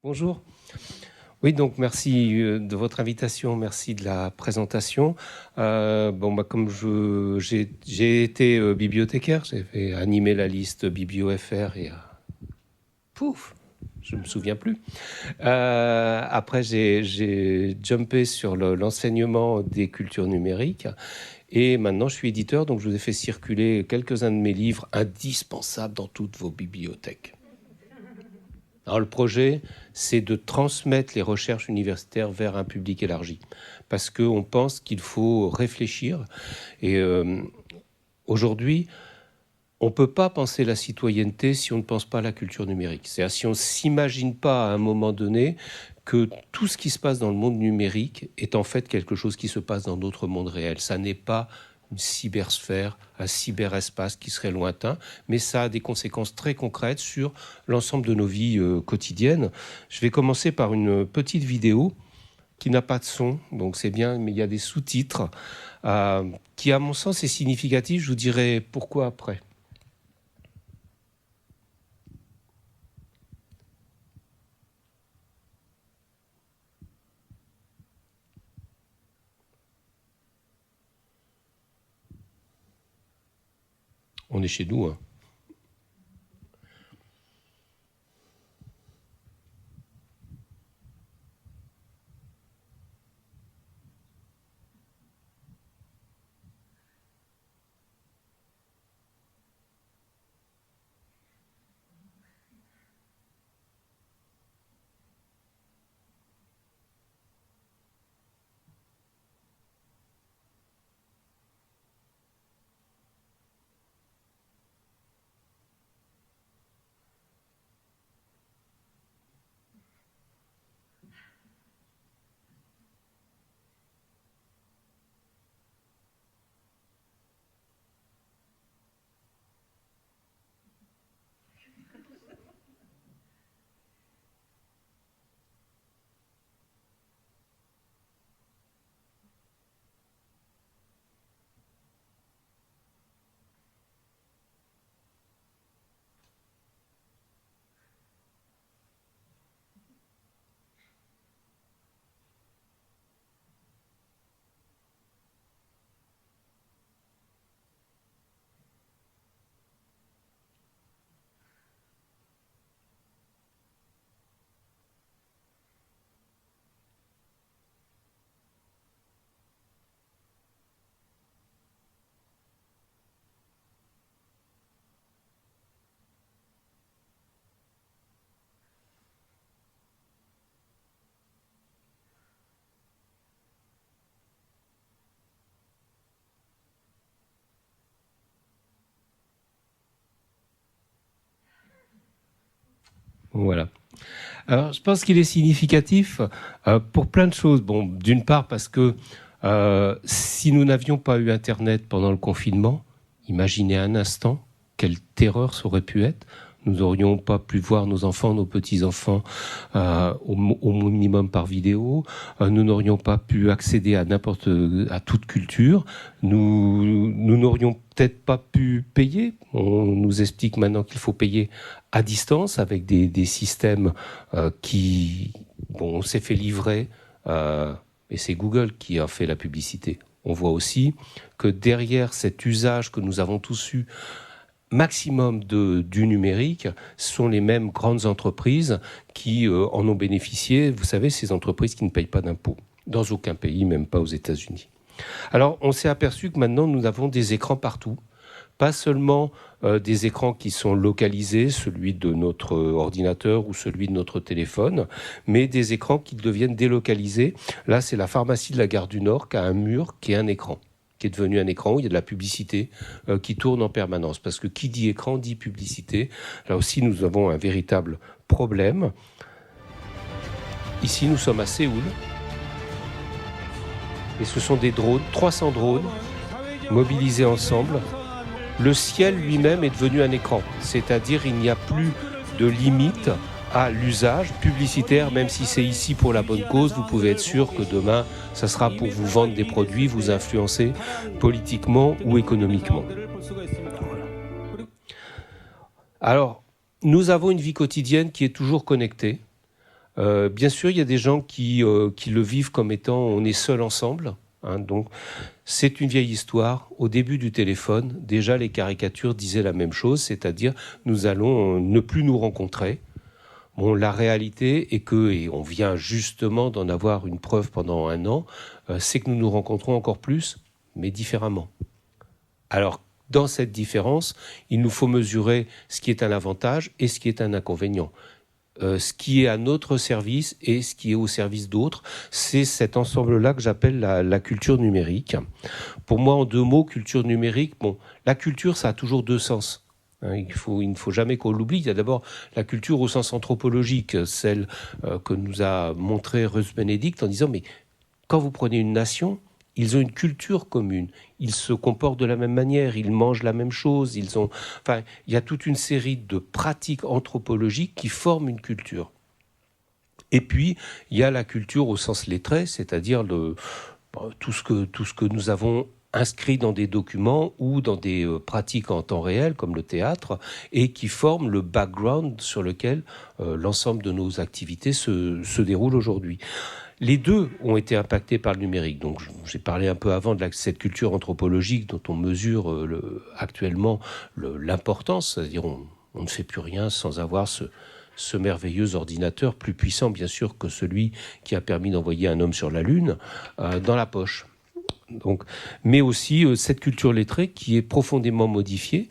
Bonjour. Oui, donc merci de votre invitation, merci de la présentation. Comme j'ai été bibliothécaire, j'ai animé la liste BiblioFR et pouf, je me souviens plus. Après, j'ai jumpé sur l'enseignement des cultures numériques et maintenant je suis éditeur, donc je vous ai fait circuler quelques-uns de mes livres indispensables dans toutes vos bibliothèques. Alors le projet, c'est de transmettre les recherches universitaires vers un public élargi, parce qu'on pense qu'il faut réfléchir. Et aujourd'hui, on ne peut pas penser la citoyenneté si on ne pense pas à la culture numérique. C'est-à-dire si on ne s'imagine pas à un moment donné que tout ce qui se passe dans le monde numérique est en fait quelque chose qui se passe dans notre monde réel. Ça n'est pas une cybersphère, un cyberespace qui serait lointain, mais ça a des conséquences très concrètes sur l'ensemble de nos vies quotidiennes. Je vais commencer par une petite vidéo qui n'a pas de son, donc c'est bien, mais il y a des sous-titres, qui à mon sens est significatif. Je vous dirai pourquoi après. On est chez nous, hein. Voilà. Alors, je pense qu'il est significatif pour plein de choses. Bon, d'une part parce que si nous n'avions pas eu Internet pendant le confinement, imaginez un instant quelle terreur ça aurait pu être. Nous n'aurions pas pu voir nos enfants, nos petits-enfants au minimum par vidéo. Nous n'aurions pas pu accéder à toute culture. Nous n'aurions peut-être pas pu payer. On nous explique maintenant qu'il faut payer à distance avec des systèmes on s'est fait livrer, et c'est Google qui a fait la publicité. On voit aussi que derrière cet usage que nous avons tous eu maximum du numérique sont les mêmes grandes entreprises qui en ont bénéficié. Vous savez, ces entreprises qui ne payent pas d'impôts dans aucun pays, même pas aux États-Unis. Alors, on s'est aperçu que maintenant, nous avons des écrans partout. Pas seulement des écrans qui sont localisés, celui de notre ordinateur ou celui de notre téléphone, mais des écrans qui deviennent délocalisés. Là, c'est la pharmacie de la Gare du Nord qui a un mur qui est un écran, qui est devenu un écran où il y a de la publicité qui tourne en permanence. Parce que qui dit écran dit publicité. Là aussi, nous avons un véritable problème. Ici, nous sommes à Séoul. Et ce sont des drones, 300 drones, mobilisés ensemble. Le ciel lui-même est devenu un écran. C'est-à-dire il n'y a plus de limite à l'usage publicitaire, même si c'est ici pour la bonne cause. Vous pouvez être sûr que demain, ça sera pour vous vendre des produits, vous influencer politiquement ou économiquement. Voilà. Alors, nous avons une vie quotidienne qui est toujours connectée, Bien sûr, il y a des gens qui le vivent comme étant on est seul ensemble. Hein, donc, c'est une vieille histoire. Au début du téléphone, déjà les caricatures disaient la même chose, c'est-à-dire nous allons ne plus nous rencontrer. Bon, la réalité est que, et on vient justement d'en avoir une preuve pendant 1 an, c'est que nous nous rencontrons encore plus, mais différemment. Alors, dans cette différence, il nous faut mesurer ce qui est un avantage et ce qui est un inconvénient. Ce qui est à notre service et ce qui est au service d'autres, c'est cet ensemble-là que j'appelle la culture numérique. Pour moi, en 2 mots, culture numérique, bon, la culture, ça a toujours 2 sens. Il ne faut jamais qu'on l'oublie. Il y a d'abord la culture au sens anthropologique, celle que nous a montré Ruth Benedict en disant, mais quand vous prenez une nation, ils ont une culture commune. Ils se comportent de la même manière, ils mangent la même chose. Enfin, il y a toute une série de pratiques anthropologiques qui forment une culture. Et puis, il y a la culture au sens lettré, c'est-à-dire tout ce que nous avons inscrit dans des documents ou dans des pratiques en temps réel, comme le théâtre, et qui forment le background sur lequel l'ensemble de nos activités se déroulent aujourd'hui. Les deux ont été impactés par le numérique. Donc, j'ai parlé un peu avant de cette culture anthropologique dont on mesure actuellement l'importance. C'est-à-dire, on ne fait plus rien sans avoir ce merveilleux ordinateur, plus puissant bien sûr que celui qui a permis d'envoyer un homme sur la Lune, dans la poche. Donc, mais aussi cette culture lettrée qui est profondément modifiée.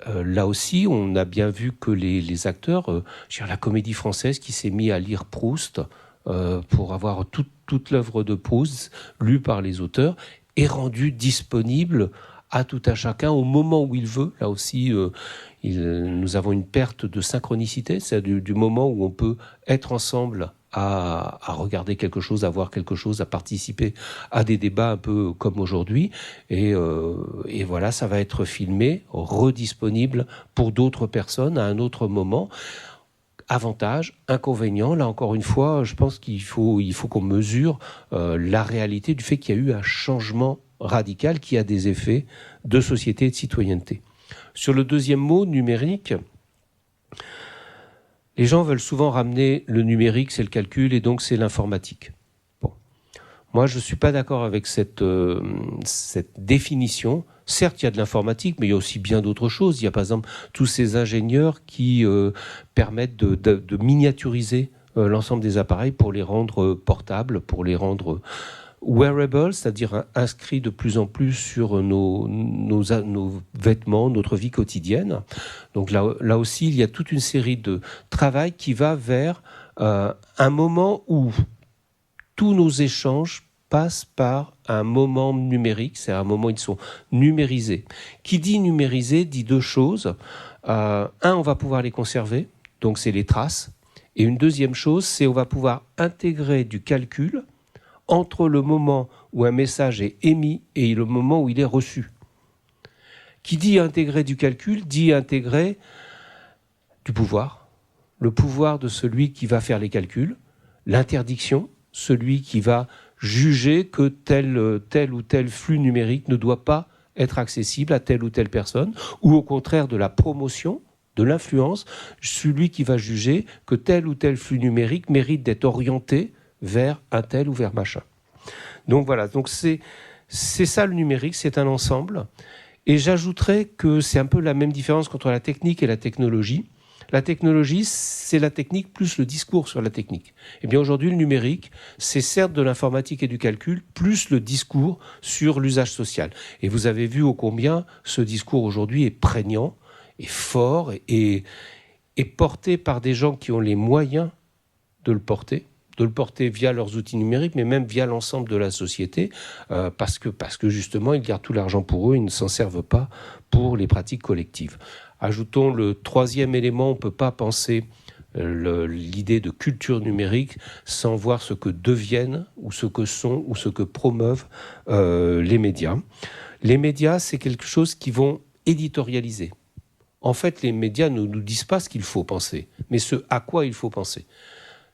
Là aussi, on a bien vu que les acteurs, la Comédie Française qui s'est mis à lire Proust, pour avoir toute l'œuvre de Proust lue par les auteurs, est rendue disponible à tout un chacun au moment où il veut. Là aussi, nous avons une perte de synchronicité, c'est du moment où on peut être ensemble à regarder quelque chose, à voir quelque chose, à participer à des débats un peu comme aujourd'hui. Et voilà, ça va être filmé, redisponible pour d'autres personnes à un autre moment. Avantages, inconvénients, là encore une fois, je pense qu'il faut qu'on mesure la réalité du fait qu'il y a eu un changement radical qui a des effets de société et de citoyenneté. Sur le deuxième mot, numérique, les gens veulent souvent ramener le numérique, c'est le calcul et donc c'est l'informatique. Bon. Moi, je ne suis pas d'accord avec cette définition. Certes, il y a de l'informatique, mais il y a aussi bien d'autres choses. Il y a par exemple tous ces ingénieurs qui permettent de miniaturiser l'ensemble des appareils pour les rendre portables, pour les rendre wearables, c'est-à-dire inscrits de plus en plus sur nos vêtements, notre vie quotidienne. Donc là aussi, il y a toute une série de travail qui va vers un moment où tous nos échanges passent par un moment numérique, c'est un moment où ils sont numérisés. Qui dit numérisé dit 2 choses. On va pouvoir les conserver, donc c'est les traces. Et une deuxième chose, c'est on va pouvoir intégrer du calcul entre le moment où un message est émis et le moment où il est reçu. Qui dit intégrer du calcul, dit intégrer du pouvoir. Le pouvoir de celui qui va faire les calculs, l'interdiction, celui qui va juger que tel ou tel flux numérique ne doit pas être accessible à telle ou telle personne, ou au contraire de la promotion, de l'influence, celui qui va juger que tel ou tel flux numérique mérite d'être orienté vers un tel ou vers machin. Donc voilà, donc c'est ça le numérique, c'est un ensemble. Et j'ajouterais que c'est un peu la même différence entre la technique et la technologie. La technologie, c'est la technique plus le discours sur la technique. Eh bien aujourd'hui, le numérique, c'est certes de l'informatique et du calcul, plus le discours sur l'usage social. Et vous avez vu ô combien ce discours aujourd'hui est prégnant, est fort et porté par des gens qui ont les moyens de le porter via leurs outils numériques, mais même via l'ensemble de la société, parce que justement, ils gardent tout l'argent pour eux, ils ne s'en servent pas pour les pratiques collectives. Ajoutons le troisième élément, on ne peut pas penser l'idée de culture numérique sans voir ce que deviennent, ou ce que sont, ou ce que promeuvent les médias. Les médias, c'est quelque chose qui vont éditorialiser. En fait, les médias ne nous disent pas ce qu'il faut penser, mais ce à quoi il faut penser.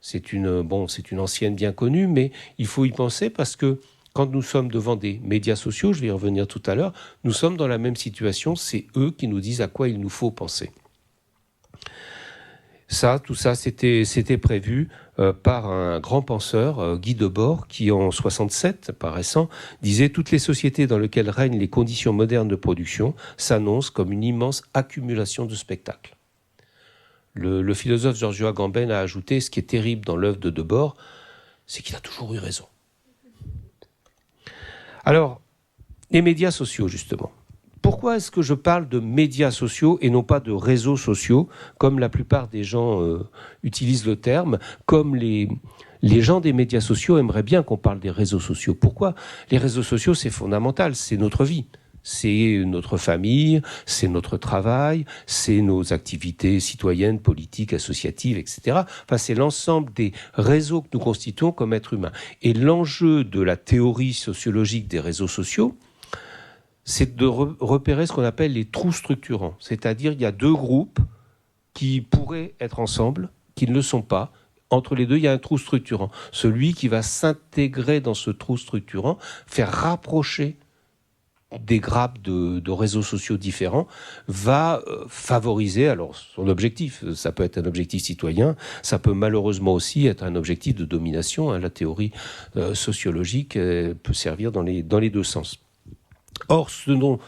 C'est une ancienne bien connue, mais il faut y penser parce que quand nous sommes devant des médias sociaux, je vais y revenir tout à l'heure, nous sommes dans la même situation, c'est eux qui nous disent à quoi il nous faut penser. Tout ça, c'était prévu par un grand penseur, Guy Debord, qui en 67, pas récent, disait « Toutes les sociétés dans lesquelles règnent les conditions modernes de production s'annoncent comme une immense accumulation de spectacles ». Le philosophe Giorgio Agamben a ajouté « Ce qui est terrible dans l'œuvre de Debord, c'est qu'il a toujours eu raison ». Alors, les médias sociaux, justement. Pourquoi est-ce que je parle de médias sociaux et non pas de réseaux sociaux, comme la plupart des gens utilisent le terme, comme les gens des médias sociaux aimeraient bien qu'on parle des réseaux sociaux. Pourquoi ? Les réseaux sociaux, c'est fondamental, c'est notre vie. C'est notre famille, c'est notre travail, c'est nos activités citoyennes, politiques, associatives, etc. Enfin, c'est l'ensemble des réseaux que nous constituons comme êtres humains. Et l'enjeu de la théorie sociologique des réseaux sociaux, c'est de repérer ce qu'on appelle les trous structurants. C'est-à-dire qu'il y a deux groupes qui pourraient être ensemble, qui ne le sont pas. Entre les deux, il y a un trou structurant. Celui qui va s'intégrer dans ce trou structurant, faire rapprocher des grappes de réseaux sociaux différents, va favoriser, alors son objectif, ça peut être un objectif citoyen, ça peut malheureusement aussi être un objectif de domination. La théorie sociologique peut servir dans les deux sens. Or, ce dont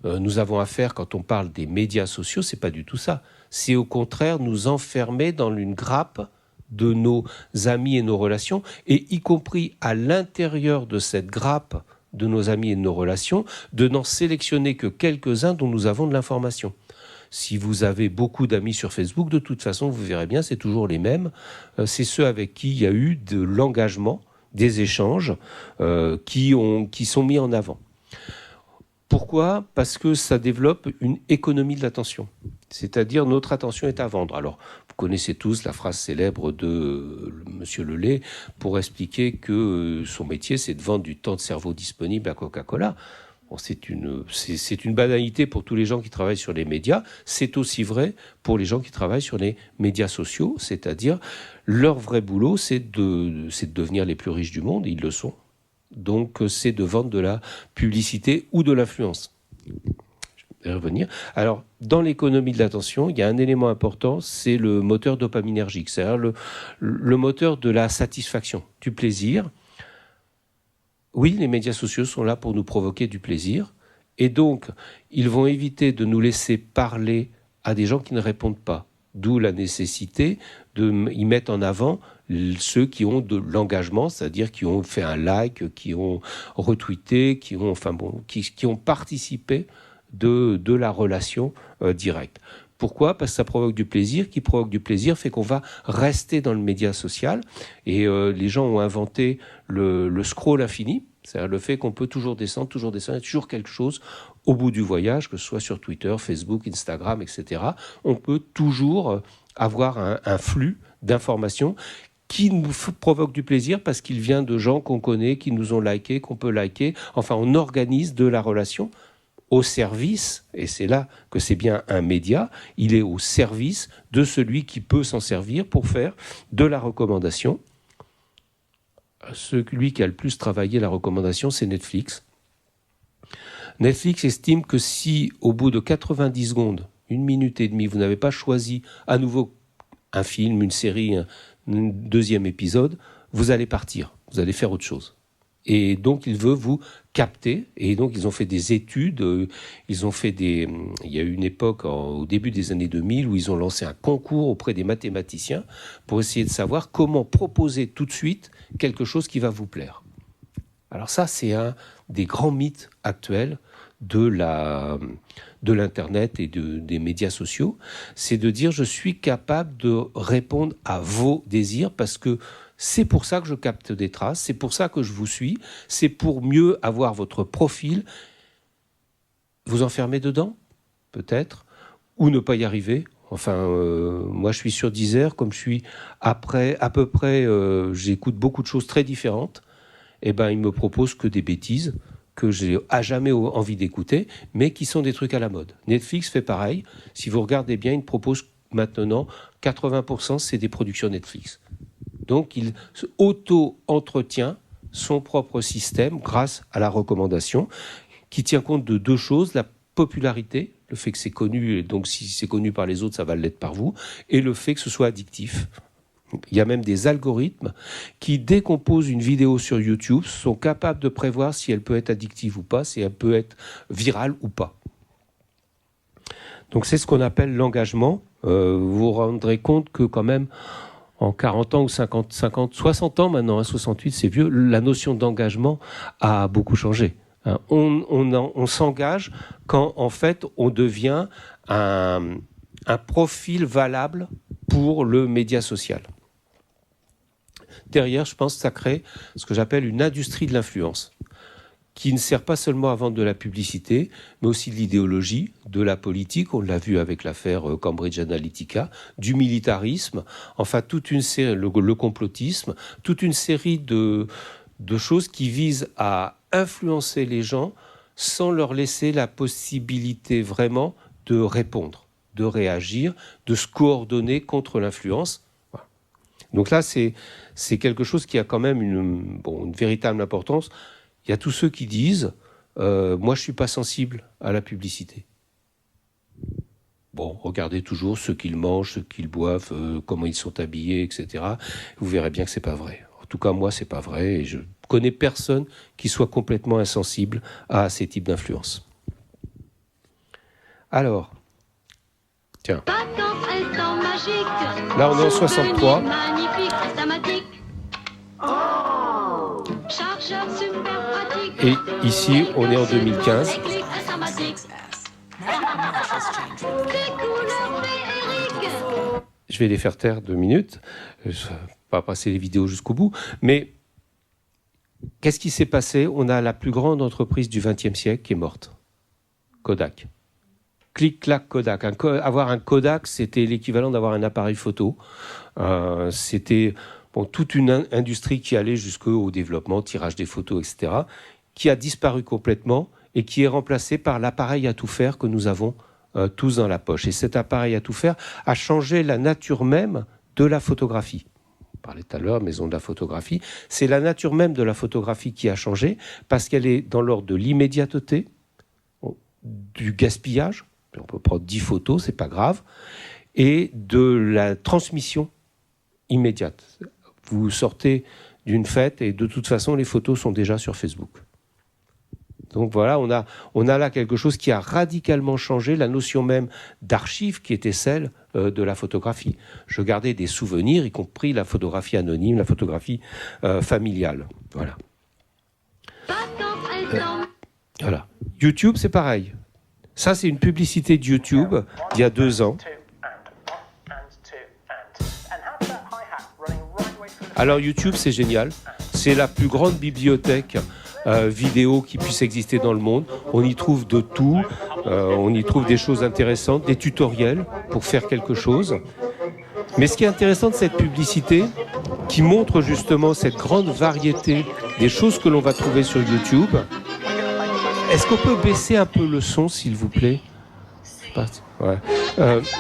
nous avons affaire quand on parle des médias sociaux, c'est pas du tout ça. C'est au contraire nous enfermer dans une grappe de nos amis et nos relations, et y compris à l'intérieur de cette grappe de nos amis et de nos relations, de n'en sélectionner que quelques-uns dont nous avons de l'information. Si vous avez beaucoup d'amis sur Facebook, de toute façon, vous verrez bien, c'est toujours les mêmes. C'est ceux avec qui il y a eu de l'engagement, des échanges qui sont mis en avant. Pourquoi ? Parce que ça développe une économie de l'attention. C'est-à-dire notre attention est à vendre. Alors, vous connaissez tous la phrase célèbre de M. Lelay pour expliquer que son métier, c'est de vendre du temps de cerveau disponible à Coca-Cola. Bon, c'est une banalité pour tous les gens qui travaillent sur les médias. C'est aussi vrai pour les gens qui travaillent sur les médias sociaux. C'est-à-dire, leur vrai boulot, c'est de devenir les plus riches du monde. Ils le sont. Donc, c'est de vendre de la publicité ou de l'influence. Je vais revenir. Alors, dans l'économie de l'attention, il y a un élément important, c'est le moteur dopaminergique, c'est-à-dire le moteur de la satisfaction, du plaisir. Oui, les médias sociaux sont là pour nous provoquer du plaisir, et donc, ils vont éviter de nous laisser parler à des gens qui ne répondent pas. D'où la nécessité d'y mettre en avant ceux qui ont de l'engagement, c'est-à-dire qui ont fait un like, qui ont retweeté, qui ont participé de la relation directe. Pourquoi ? Parce que ça provoque du plaisir. Qui provoque du plaisir fait qu'on va rester dans le média social. Et les gens ont inventé le scroll infini, c'est-à-dire le fait qu'on peut toujours descendre, il y a toujours quelque chose au bout du voyage, que ce soit sur Twitter, Facebook, Instagram, etc. On peut toujours avoir un flux d'informations qui nous provoque du plaisir parce qu'il vient de gens qu'on connaît, qui nous ont liké, qu'on peut liker. Enfin, on organise de la relation au service, et c'est là que c'est bien un média, il est au service de celui qui peut s'en servir pour faire de la recommandation. Celui qui a le plus travaillé la recommandation, c'est Netflix. Netflix estime que si, au bout de 90 secondes, 1 minute et demie, vous n'avez pas choisi à nouveau un film, une série, un deuxième épisode, vous allez partir, vous allez faire autre chose. Et donc, il veut vous capter. Et donc, ils ont fait des études. Il y a eu une époque, au début des années 2000, où ils ont lancé un concours auprès des mathématiciens pour essayer de savoir comment proposer tout de suite quelque chose qui va vous plaire. Alors ça, c'est un des grands mythes actuels de l'Internet et des médias sociaux. C'est de dire, je suis capable de répondre à vos désirs parce que c'est pour ça que je capte des traces, c'est pour ça que je vous suis, c'est pour mieux avoir votre profil. Vous enfermer dedans, peut-être, ou ne pas y arriver. Enfin, moi, je suis sur Deezer, comme je suis à peu près, j'écoute beaucoup de choses très différentes. Eh ben, ils me proposent que des bêtises que j'ai à jamais envie d'écouter, mais qui sont des trucs à la mode. Netflix fait pareil. Si vous regardez bien, ils proposent maintenant 80%, c'est des productions Netflix. Donc, il auto-entretient son propre système grâce à la recommandation qui tient compte de deux choses, la popularité le fait que c'est connu, et donc si c'est connu par les autres, ça va l'être par vous, et le fait que ce soit addictif. Il y a même des algorithmes qui, dès qu'on pose une vidéo sur YouTube, sont capables de prévoir si elle peut être addictive ou pas, si elle peut être virale ou pas. Donc c'est ce qu'on appelle l'engagement. Vous vous rendrez compte que quand même, en 40 ans ou 50, 60 ans maintenant, 68 c'est vieux, la notion d'engagement a beaucoup changé. On s'engage quand en fait on devient un profil valable pour le média social. Derrière, je pense que ça crée ce que j'appelle une industrie de l'influence, qui ne sert pas seulement à vendre de la publicité, mais aussi de l'idéologie, de la politique, on l'a vu avec l'affaire Cambridge Analytica, du militarisme, enfin toute une série, le complotisme, toute une série de choses qui visent à influencer les gens sans leur laisser la possibilité vraiment de répondre, de réagir, de se coordonner contre l'influence. Voilà. Donc là, c'est quelque chose qui a quand même une véritable importance. Il y a tous ceux qui disent moi, je ne suis pas sensible à la publicité. Bon, regardez toujours ce qu'ils mangent, ce qu'ils boivent, comment ils sont habillés, etc. Vous verrez bien que ce n'est pas vrai. En tout cas, moi, ce n'est pas vrai. Et je ne connais personne qui soit complètement insensible à ces types d'influences. Alors, tiens. Là, on est en 63. Et ici, on est en 2015. Je vais les faire taire 2 minutes. Je ne vais pas passer les vidéos jusqu'au bout. Mais qu'est-ce qui s'est passé? On a la plus grande entreprise du XXe siècle qui est morte. Kodak. Clic-clac Kodak. Avoir un Kodak, c'était l'équivalent d'avoir un appareil photo. C'était toute une industrie qui allait jusqu'au développement, tirage des photos, etc., qui a disparu complètement et qui est remplacée par l'appareil à tout faire que nous avons tous dans la poche. Et cet appareil à tout faire a changé la nature même de la photographie. On parlait tout à l'heure, maison de la photographie. C'est la nature même de la photographie qui a changé parce qu'elle est dans l'ordre de l'immédiateté, du gaspillage. On peut prendre 10 photos, c'est pas grave, et de la transmission immédiate. Vous sortez d'une fête et de toute façon, les photos sont déjà sur Facebook. Donc voilà, on a là quelque chose qui a radicalement changé la notion même d'archive qui était celle de la photographie. Je gardais des souvenirs, y compris la photographie anonyme, la photographie familiale. Voilà. Voilà. YouTube, c'est pareil. Ça, c'est une publicité de YouTube d'il y a 2 ans. Alors YouTube, c'est génial. C'est la plus grande bibliothèque vidéo qui puisse exister dans le monde. On y trouve de tout. On y trouve des choses intéressantes, des tutoriels pour faire quelque chose. Mais ce qui est intéressant de cette publicité, qui montre justement cette grande variété des choses que l'on va trouver sur YouTube. Est-ce qu'on peut baisser un peu le son, s'il vous plaît? Ouais.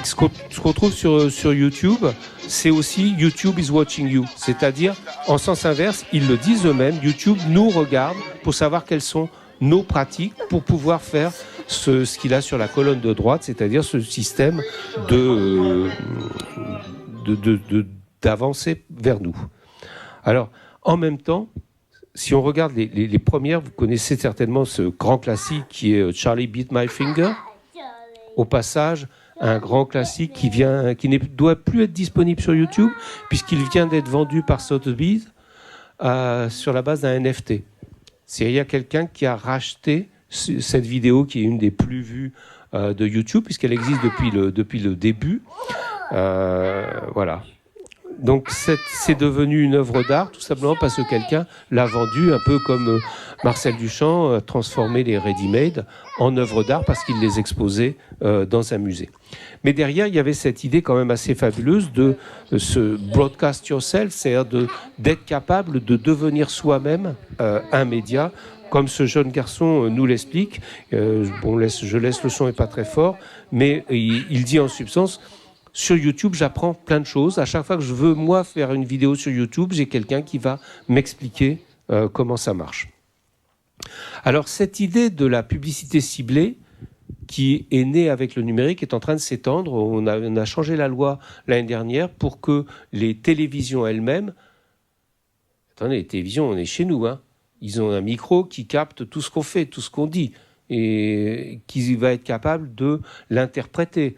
Ce qu'on trouve sur YouTube, c'est aussi YouTube is watching you. C'est-à-dire, en sens inverse, ils le disent eux-mêmes, YouTube nous regarde pour savoir quelles sont nos pratiques pour pouvoir faire ce qu'il a sur la colonne de droite, c'est-à-dire ce système d'avancer vers nous. Alors, en même temps, si on regarde les premières, vous connaissez certainement ce grand classique qui est Charlie Beat My Finger. Au passage, un grand classique qui ne doit plus être disponible sur YouTube puisqu'il vient d'être vendu par Sotheby's sur la base d'un NFT. Il y a quelqu'un qui a racheté cette vidéo qui est une des plus vues de YouTube puisqu'elle existe depuis le début. Voilà. Donc c'est devenu une œuvre d'art tout simplement parce que quelqu'un l'a vendu un peu comme Marcel Duchamp a transformé les ready-made en œuvres d'art parce qu'il les exposait dans un musée. Mais derrière, il y avait cette idée quand même assez fabuleuse de ce broadcast yourself, c'est-à-dire d'être capable de devenir soi-même un média, comme ce jeune garçon nous l'explique. Je laisse le son est pas très fort, mais il dit en substance: sur YouTube, j'apprends plein de choses. À chaque fois que je veux, moi, faire une vidéo sur YouTube, j'ai quelqu'un qui va m'expliquer comment ça marche. Alors, cette idée de la publicité ciblée, qui est né avec le numérique est en train de s'étendre. On a changé la loi l'année dernière pour que les télévisions elles-mêmes... Attendez, les télévisions, on est chez nous, hein. Ils ont un micro qui capte tout ce qu'on fait, tout ce qu'on dit, et qui va être capable de l'interpréter.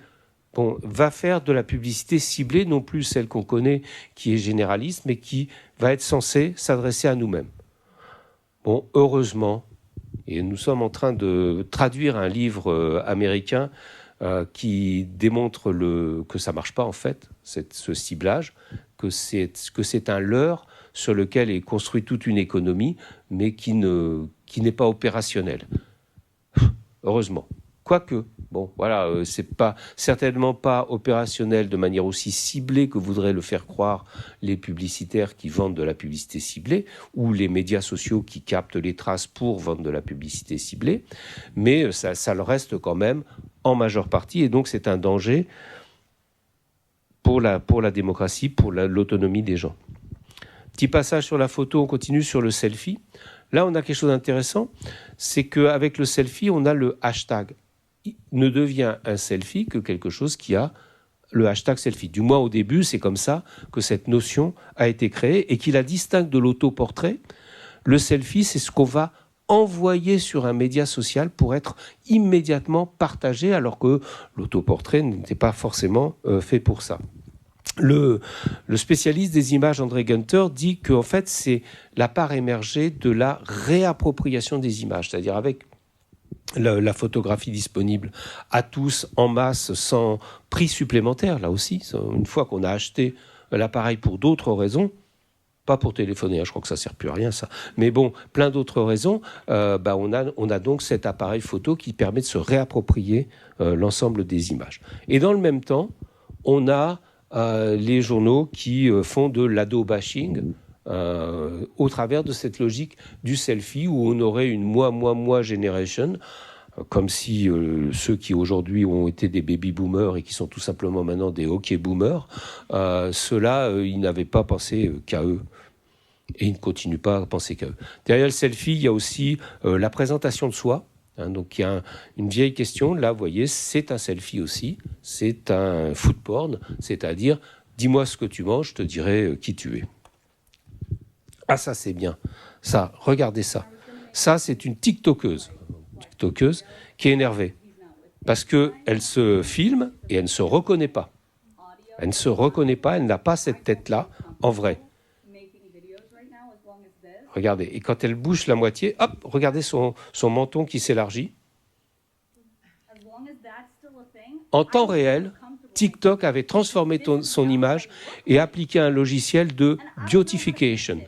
Bon, va faire de la publicité ciblée, non plus celle qu'on connaît, qui est généraliste, mais qui va être censée s'adresser à nous-mêmes. Bon, heureusement, et nous sommes en train de traduire un livre américain qui démontre que ça ne marche pas, en fait, ce ciblage, que c'est un leurre sur lequel est construite toute une économie, mais qui n'est pas opérationnel. Heureusement. Quoique, bon, voilà, c'est certainement pas opérationnel de manière aussi ciblée que voudraient le faire croire les publicitaires qui vendent de la publicité ciblée, ou les médias sociaux qui captent les traces pour vendre de la publicité ciblée, mais ça le reste quand même en majeure partie, et donc c'est un danger pour la démocratie, pour l'autonomie des gens. Petit passage sur la photo, on continue sur le selfie. Là, on a quelque chose d'intéressant, c'est qu'avec le selfie, on a le hashtag. Il ne devient un selfie que quelque chose qui a le hashtag selfie. Du moins, au début, c'est comme ça que cette notion a été créée et qui la distingue de l'autoportrait. Le selfie, c'est ce qu'on va envoyer sur un média social pour être immédiatement partagé, alors que l'autoportrait n'était pas forcément fait pour ça. Le spécialiste des images, André Gunter, dit qu'en fait, c'est la part émergée de la réappropriation des images, c'est-à-dire avec la photographie disponible à tous, en masse, sans prix supplémentaire, là aussi. Une fois qu'on a acheté l'appareil pour d'autres raisons, pas pour téléphoner, hein, je crois que ça ne sert plus à rien, ça. Mais bon, plein d'autres raisons, on a donc cet appareil photo qui permet de se réapproprier l'ensemble des images. Et dans le même temps, on a les journaux qui font de l'ado-bashing au travers de cette logique du selfie où on aurait une moi generation, comme si ceux qui aujourd'hui ont été des baby-boomers et qui sont tout simplement maintenant des hockey-boomers, ceux-là, ils n'avaient pas pensé qu'à eux. Et ils ne continuent pas à penser qu'à eux. Derrière le selfie, il y a aussi la présentation de soi. Donc il y a une vieille question, là vous voyez, c'est un selfie aussi, c'est un food porn, c'est-à-dire dis-moi ce que tu manges, je te dirai qui tu es. Ah ça c'est bien, ça, regardez ça. Ça c'est une TikTokeuse qui est énervée parce qu'elle se filme et elle ne se reconnaît pas. Elle ne se reconnaît pas, elle n'a pas cette tête-là en vrai. Regardez, et quand elle bouge la moitié, hop, regardez son menton qui s'élargit. En temps réel, TikTok avait transformé son image et appliqué un logiciel de beautification.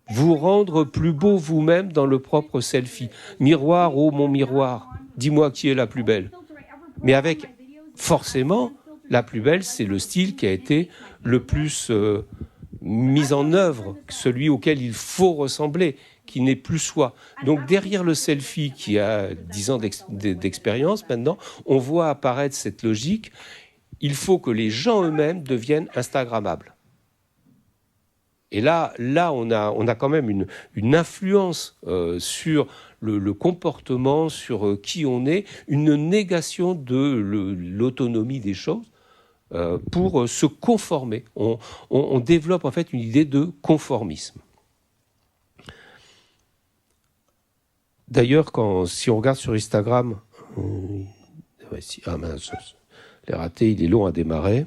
Vous rendre plus beau vous-même dans le propre selfie. Miroir, oh mon miroir, dis-moi qui est la plus belle. Mais avec, forcément, la plus belle, c'est le style qui a été le plus... mise en œuvre, celui auquel il faut ressembler, qui n'est plus soi. Donc derrière le selfie qui a 10 ans d'expérience maintenant, on voit apparaître cette logique, il faut que les gens eux-mêmes deviennent instagrammables. Et là on a quand même une influence sur le comportement, sur qui on est, une négation de l'autonomie des choses, pour se conformer. On développe en fait une idée de conformisme. D'ailleurs, si on regarde sur Instagram, les ratés, il est long à démarrer.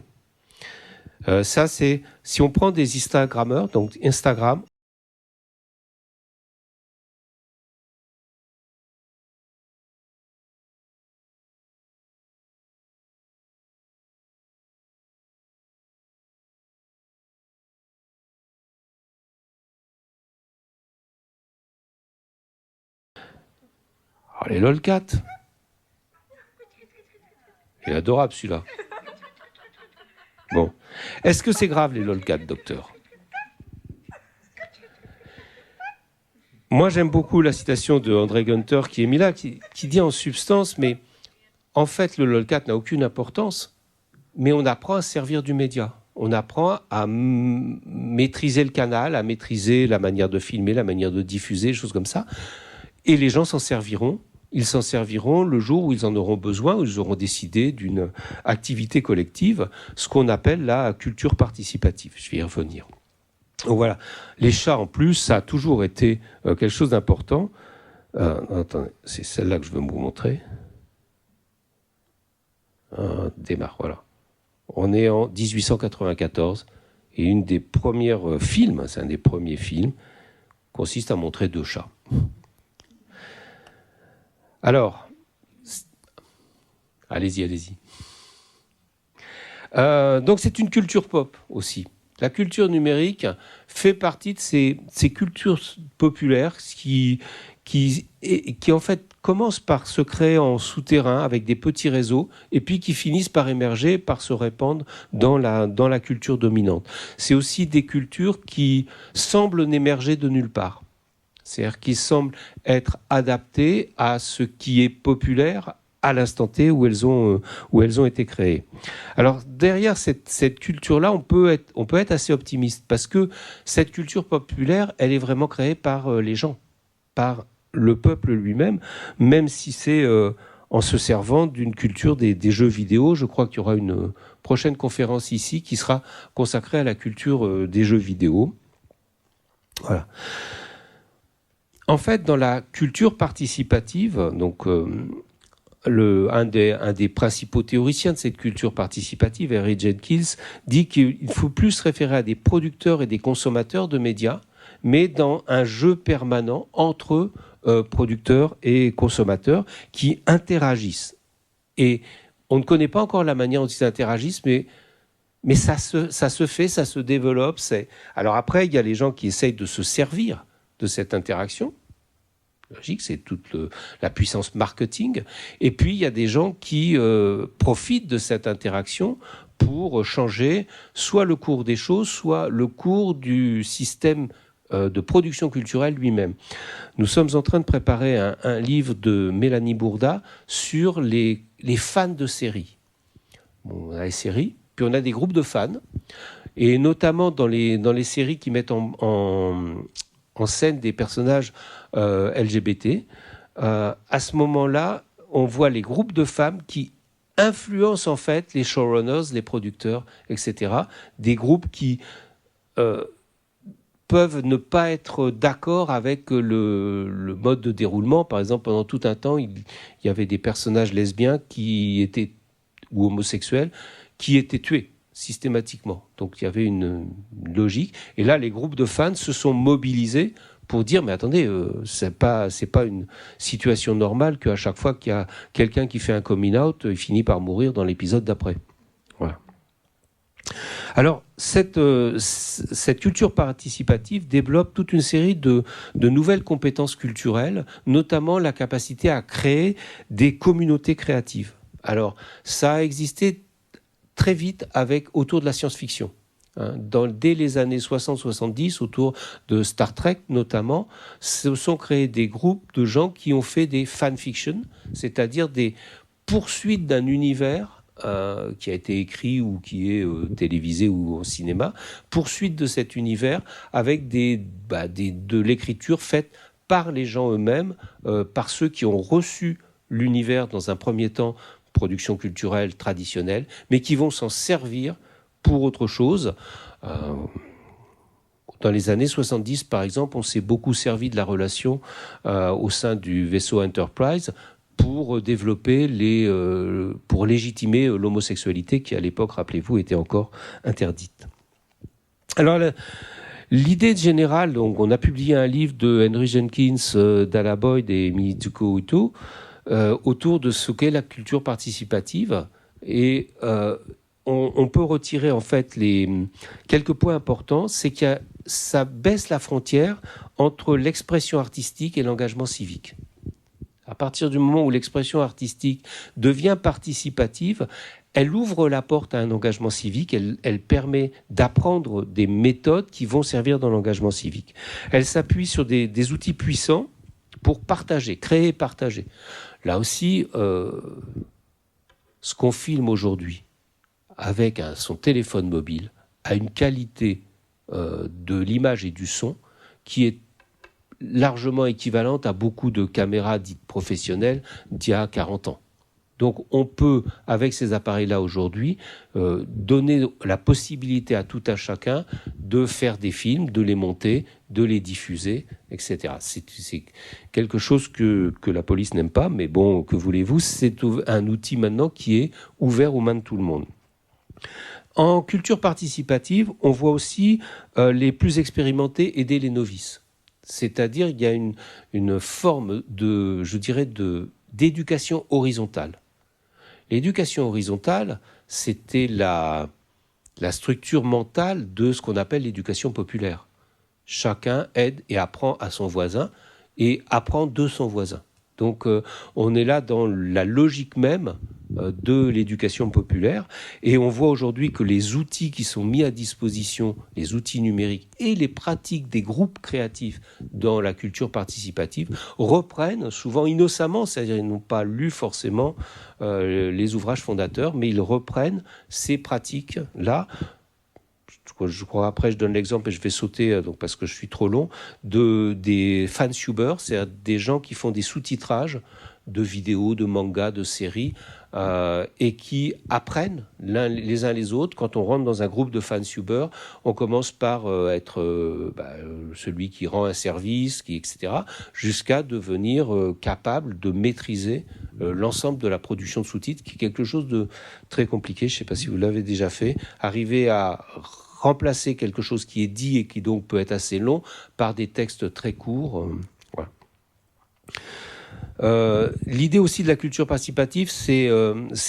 Ça, c'est si on prend des Instagrammeurs, donc Instagram. Oh, les lolcats. Il est adorable celui-là. Bon. Est-ce que c'est grave les lolcats, docteur ? Moi, j'aime beaucoup la citation de André Gunter qui est mis là, qui dit en substance, mais en fait, le lolcat n'a aucune importance, mais on apprend à servir du média. On apprend à maîtriser le canal, à maîtriser la manière de filmer, la manière de diffuser, des choses comme ça. Et les gens s'en serviront Ils s'en serviront le jour où ils en auront besoin, où ils auront décidé d'une activité collective, ce qu'on appelle la culture participative. Je vais y revenir. Donc voilà, les chats en plus, ça a toujours été quelque chose d'important. Attendez, c'est celle-là que je veux vous montrer. Démarre, voilà. On est en 1894 et une des premières films, c'est un des premiers films, consiste à montrer 2 chats. Alors, allez-y. Donc c'est une culture pop aussi. La culture numérique fait partie de ces cultures populaires qui en fait commencent par se créer en souterrain avec des petits réseaux et puis qui finissent par émerger, par se répandre dans la culture dominante. C'est aussi des cultures qui semblent n'émerger de nulle part. C'est-à-dire qui semblent être adaptées à ce qui est populaire à l'instant T où elles ont été créées. Alors derrière cette culture-là, on peut être assez optimiste parce que cette culture populaire, elle est vraiment créée par les gens, par le peuple lui-même, même si c'est en se servant d'une culture des jeux vidéo. Je crois qu'il y aura une prochaine conférence ici qui sera consacrée à la culture des jeux vidéo. Voilà. En fait, dans la culture participative, donc un des principaux théoriciens de cette culture participative, Henry Jenkins, dit qu'il faut plus se référer à des producteurs et des consommateurs de médias, mais dans un jeu permanent entre producteurs et consommateurs qui interagissent. Et on ne connaît pas encore la manière dont ils interagissent, mais ça se fait, ça se développe. Alors après, il y a les gens qui essayent de se servir de cette interaction. Logique, c'est toute la puissance marketing. Et puis, il y a des gens qui profitent de cette interaction pour changer soit le cours des choses, soit le cours du système de production culturelle lui-même. Nous sommes en train de préparer un livre de Mélanie Bourda sur les fans de séries. Bon, on a les séries, puis on a des groupes de fans, et notamment dans les séries qui mettent en scène des personnages LGBT. À ce moment-là, on voit les groupes de femmes qui influencent en fait les showrunners, les producteurs, etc. Des groupes qui peuvent ne pas être d'accord avec le mode de déroulement. Par exemple, pendant tout un temps, il y avait des personnages lesbiens ou homosexuels qui étaient tués systématiquement. Donc il y avait une logique. Et là, les groupes de fans se sont mobilisés pour dire, mais attendez, c'est pas une situation normale qu'à chaque fois qu'il y a quelqu'un qui fait un coming out, il finit par mourir dans l'épisode d'après. Voilà. Alors, cette culture participative développe toute une série de nouvelles compétences culturelles, notamment la capacité à créer des communautés créatives. Alors, ça a existé très vite autour de la science-fiction. Dès les années 60-70, autour de Star Trek notamment, se sont créés des groupes de gens qui ont fait des fanfictions, c'est-à-dire des poursuites d'un univers qui a été écrit ou qui est télévisé ou au cinéma, poursuite de cet univers avec de l'écriture faite par les gens eux-mêmes, par ceux qui ont reçu l'univers dans un premier temps, production culturelle traditionnelle, mais qui vont s'en servir pour autre chose. Dans les années 70, par exemple, on s'est beaucoup servi de la relation au sein du vaisseau Enterprise pour développer pour légitimer l'homosexualité qui, à l'époque, rappelez-vous, était encore interdite. Alors, l'idée générale, donc, on a publié un livre de Henry Jenkins, Dana Boyd et Mitsuko Uto autour de ce qu'est la culture participative. Et on peut retirer en fait quelques points importants. C'est que ça baisse la frontière entre l'expression artistique et l'engagement civique. À partir du moment où l'expression artistique devient participative, elle ouvre la porte à un engagement civique, elle permet d'apprendre des méthodes qui vont servir dans l'engagement civique. Elle s'appuie sur des outils puissants pour partager, créer et partager. Là aussi, ce qu'on filme aujourd'hui avec son téléphone mobile a une qualité de l'image et du son qui est largement équivalente à beaucoup de caméras dites professionnelles d'il y a 40 ans. Donc on peut, avec ces appareils-là aujourd'hui, donner la possibilité à tout un chacun de faire des films, de les monter, de les diffuser, etc. C'est quelque chose que la police n'aime pas, mais bon, que voulez-vous, c'est un outil maintenant qui est ouvert aux mains de tout le monde. En culture participative, on voit aussi les plus expérimentés aider les novices. C'est-à-dire qu'il y a une forme de, je dirais, d'éducation horizontale. L'éducation horizontale, c'était la structure mentale de ce qu'on appelle l'éducation populaire. Chacun aide et apprend à son voisin et apprend de son voisin. Donc on est là dans la logique même de l'éducation populaire et on voit aujourd'hui que les outils qui sont mis à disposition, les outils numériques et les pratiques des groupes créatifs dans la culture participative reprennent souvent innocemment, c'est-à-dire ils n'ont pas lu forcément les ouvrages fondateurs, mais ils reprennent ces pratiques-là. Je crois après je donne l'exemple et je vais sauter donc parce que je suis trop long, des fansubers, c'est-à-dire des gens qui font des sous-titrages de vidéos, de mangas, de séries et qui apprennent les uns les autres. Quand on rentre dans un groupe de fansubers, on commence par être celui qui rend un service, etc., jusqu'à devenir capable de maîtriser l'ensemble de la production de sous-titres, qui est quelque chose de très compliqué. Je ne sais pas si vous l'avez déjà fait. Arriver à remplacer quelque chose qui est dit et qui donc peut être assez long par des textes très courts. Voilà. L'idée aussi de la culture participative, c'est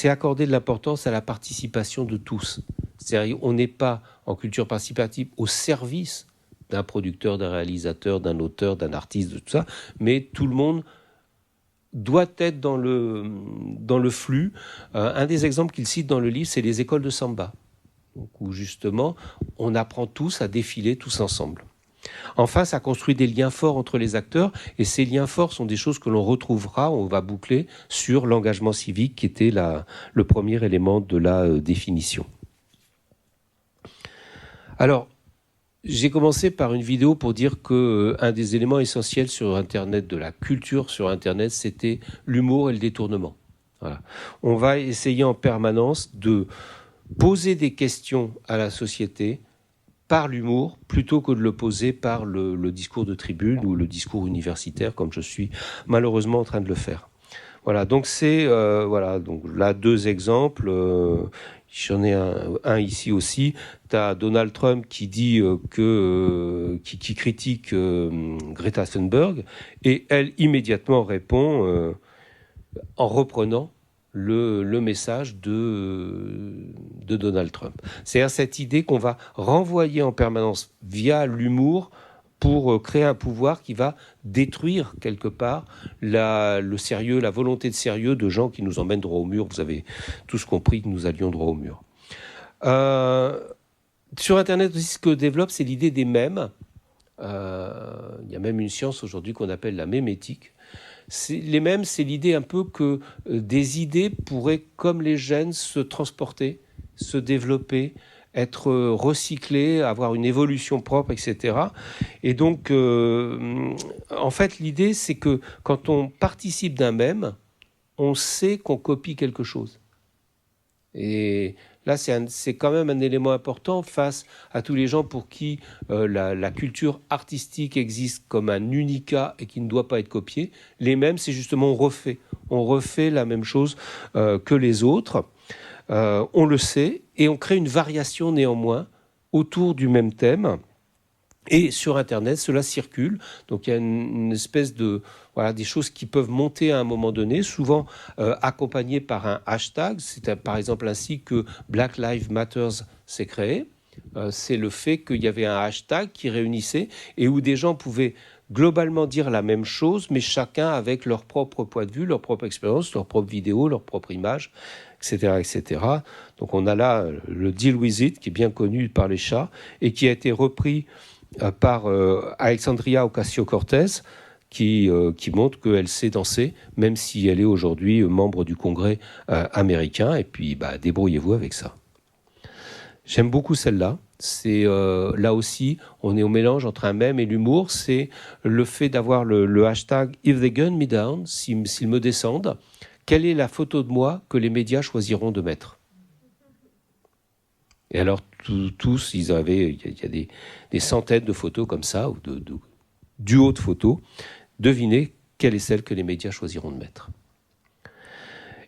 accorder de l'importance à la participation de tous. C'est-à-dire, on n'est pas en culture participative au service d'un producteur, d'un réalisateur, d'un auteur, d'un artiste, de tout ça, mais tout le monde doit être dans le flux. Un des exemples qu'il cite dans le livre, c'est les écoles de samba, où justement on apprend tous à défiler tous ensemble. Enfin, ça construit des liens forts entre les acteurs, et ces liens forts sont des choses que l'on retrouvera, on va boucler sur l'engagement civique qui était le premier élément de la définition. Alors, j'ai commencé par une vidéo pour dire qu'un des éléments essentiels sur Internet, de la culture sur Internet, c'était l'humour et le détournement. Voilà. On va essayer en permanence de poser des questions à la société par l'humour, plutôt que de le poser par le discours de tribune ou le discours universitaire, comme je suis malheureusement en train de le faire. Voilà, donc c'est donc là 2 exemples. J'en ai un ici aussi. Tu as Donald Trump qui dit qui critique Greta Thunberg, et elle immédiatement répond en reprenant le message de Donald Trump. C'est-à-dire cette idée qu'on va renvoyer en permanence via l'humour pour créer un pouvoir qui va détruire quelque part le sérieux, la volonté de sérieux de gens qui nous emmènent droit au mur. Vous avez tous compris que nous allions droit au mur. Sur Internet aussi, ce que développe, c'est l'idée des mèmes. Il y a même une science aujourd'hui qu'on appelle la mémétique. Les mèmes, c'est l'idée un peu que des idées pourraient, comme les gènes, se transporter, se développer, être recyclées, avoir une évolution propre, etc. Et donc, en fait, l'idée, c'est que quand on participe d'un mème, on sait qu'on copie quelque chose. Et là, c'est quand même un élément important face à tous les gens pour qui la culture artistique existe comme un unica et qui ne doit pas être copié. Les mêmes, c'est justement on refait la même chose que les autres. On le sait, et on crée une variation néanmoins autour du même thème. Et sur Internet, cela circule. Donc il y a une espèce de des choses qui peuvent monter à un moment donné, souvent accompagnées par un hashtag. C'est par exemple ainsi que Black Lives Matter s'est créé. C'est le fait qu'il y avait un hashtag qui réunissait et où des gens pouvaient globalement dire la même chose, mais chacun avec leur propre point de vue, leur propre expérience, leur propre vidéo, leur propre image, etc., etc. Donc on a là le Deal With It, qui est bien connu par les chats et qui a été repris par Alexandria Ocasio-Cortez, qui montre qu'elle sait danser, même si elle est aujourd'hui membre du Congrès américain. Et puis, débrouillez-vous avec ça. J'aime beaucoup celle-là. C'est là aussi, on est au mélange entre un mème et l'humour. C'est le fait d'avoir le hashtag If they gun me down, s'ils me descendent, quelle est la photo de moi que les médias choisiront de mettre? Et alors tous, il y a des centaines de photos comme ça, ou de duos de photos. Devinez quelle est celle que les médias choisiront de mettre.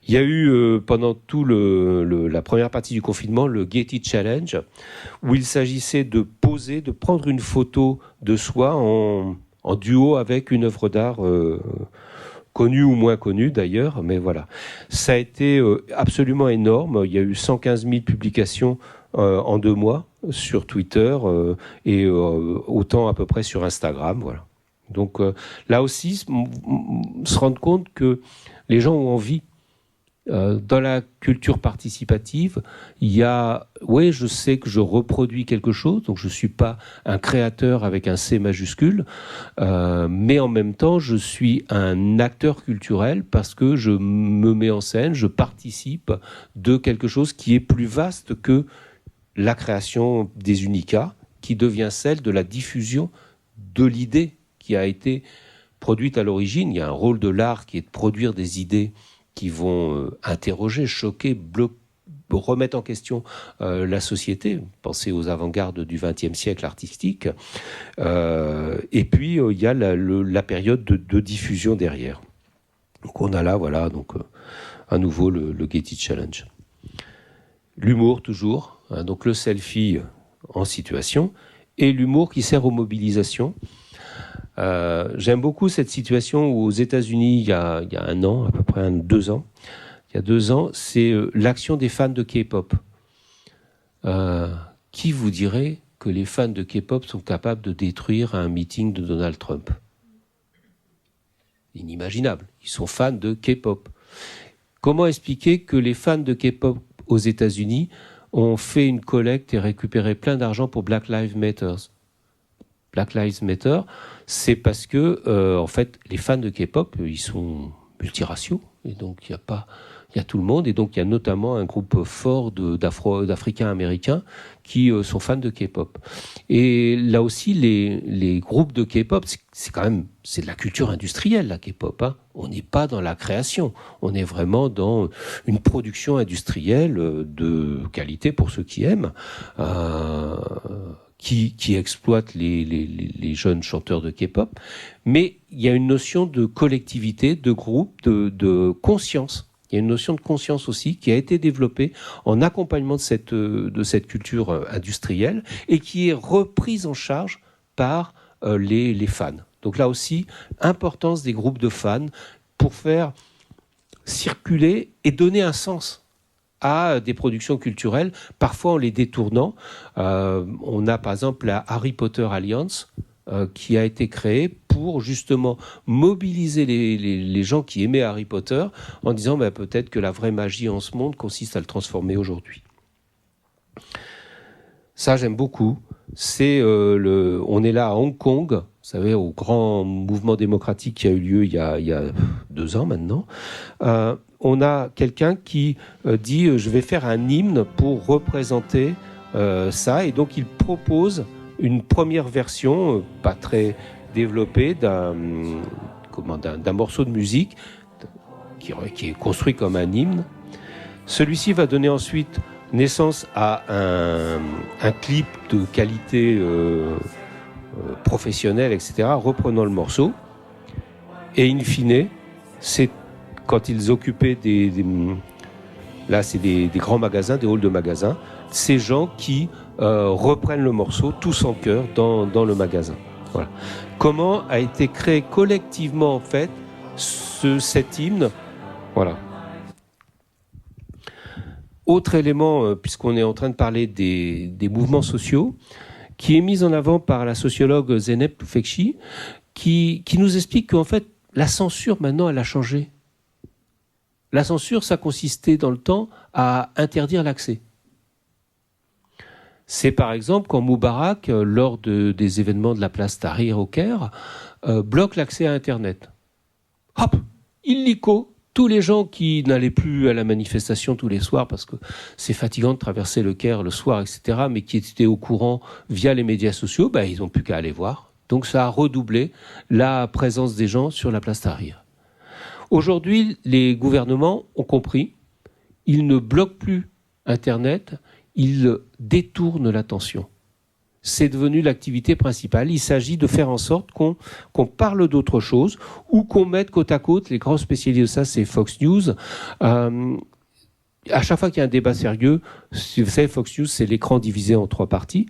Il y a eu pendant tout la première partie du confinement le Getty Challenge, où il s'agissait de poser, de prendre une photo de soi en duo avec une œuvre d'art connue ou moins connue d'ailleurs, mais voilà. Ça a été absolument énorme. Il y a eu 115 000 publications en 2 mois sur Twitter et autant à peu près sur Instagram, voilà. Donc là aussi, se rendre compte que les gens ont envie. Dans la culture participative, il y a, oui, je sais que je reproduis quelque chose, donc je ne suis pas un créateur avec un C majuscule, mais en même temps, je suis un acteur culturel parce que je me mets en scène, je participe de quelque chose qui est plus vaste que la création des unicats, qui devient celle de la diffusion de l'idée qui a été produite à l'origine. Il y a un rôle de l'art qui est de produire des idées qui vont interroger, choquer, remettre en question la société. Pensez aux avant-gardes du XXe siècle artistique. Et puis, il y a la période de diffusion derrière. Donc, on a là, voilà, donc, à nouveau le Getty Challenge. L'humour, toujours. Hein, donc, le selfie en situation. Et l'humour qui sert aux mobilisations. J'aime beaucoup cette situation où aux États-Unis, il y a 1 an, à peu près 2 ans, il y a 2 ans, c'est l'action des fans de K-pop. Qui vous dirait que les fans de K-pop sont capables de détruire un meeting de Donald Trump? Inimaginable. Ils sont fans de K-pop. Comment expliquer que les fans de K-pop aux États-Unis ont fait une collecte et récupéré plein d'argent pour Black Lives Matter? Black Lives Matter, c'est parce que, en fait, les fans de K-pop, ils sont multiraciaux, et donc il y a tout le monde, et donc il y a notamment un groupe fort d'Africains-Américains qui sont fans de K-pop. Et là aussi, les groupes de K-pop, c'est de la culture industrielle, la K-pop. Hein. On n'est pas dans la création, on est vraiment dans une production industrielle de qualité pour ceux qui aiment. Qui exploite les jeunes chanteurs de K-pop, mais il y a une notion de collectivité, de groupe, de conscience. Il y a une notion de conscience aussi qui a été développée en accompagnement de cette culture industrielle et qui est reprise en charge par les fans. Donc là aussi, importance des groupes de fans pour faire circuler et donner un sens à des productions culturelles, parfois en les détournant. On a par exemple la Harry Potter Alliance qui a été créée pour justement mobiliser les gens qui aimaient Harry Potter en disant peut-être que la vraie magie en ce monde consiste à le transformer aujourd'hui. Ça, j'aime beaucoup. On est là à Hong Kong, vous savez, au grand mouvement démocratique qui a eu lieu il y a 2 ans maintenant. On a quelqu'un qui dit je vais faire un hymne pour représenter ça, et donc il propose une première version pas très développée d'un morceau de musique qui est construit comme un hymne. Celui-ci va donner ensuite naissance à un clip de qualité professionnelle, etc., reprenant le morceau. Et in fine, c'est quand ils occupaient là c'est des grands magasins, des halls de magasins, ces gens qui reprennent le morceau tous en chœur dans le magasin. Voilà. Comment a été créé collectivement en fait cet hymne? Voilà. Autre élément, puisqu'on est en train de parler des mouvements sociaux, qui est mis en avant par la sociologue Zeynep Tufekci, qui nous explique qu'en fait la censure maintenant elle a changé. La censure, ça consistait dans le temps à interdire l'accès. C'est par exemple quand Moubarak, lors des événements de la place Tahrir au Caire, bloque l'accès à Internet. Hop, illico, tous les gens qui n'allaient plus à la manifestation tous les soirs parce que c'est fatigant de traverser le Caire le soir, etc., mais qui étaient au courant via les médias sociaux, ils n'ont plus qu'à aller voir. Donc ça a redoublé la présence des gens sur la place Tahrir. Aujourd'hui, les gouvernements ont compris, ils ne bloquent plus Internet, ils détournent l'attention. C'est devenu l'activité principale. Il s'agit de faire en sorte qu'on parle d'autre chose ou qu'on mette côte à côte. Les grands spécialistes de ça, c'est Fox News. À chaque fois qu'il y a un débat sérieux, vous savez, Fox News, c'est l'écran divisé en 3 parties.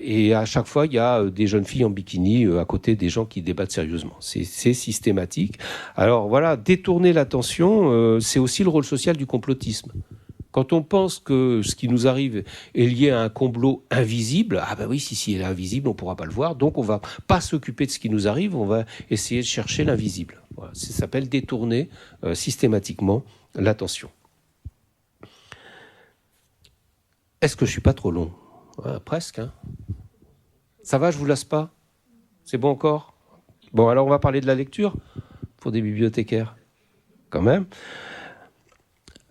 Et à chaque fois, il y a des jeunes filles en bikini à côté des gens qui débattent sérieusement. C'est systématique. Alors voilà, détourner l'attention, c'est aussi le rôle social du complotisme. Quand on pense que ce qui nous arrive est lié à un complot invisible, oui, si il est invisible, on ne pourra pas le voir, donc on ne va pas s'occuper de ce qui nous arrive, on va essayer de chercher l'invisible. Voilà, ça s'appelle détourner systématiquement l'attention. Est-ce que je ne suis pas trop long ? Presque. Hein. Ça va, je ne vous lasse pas ? C'est bon encore ? Bon, alors on va parler de la lecture pour des bibliothécaires, quand même.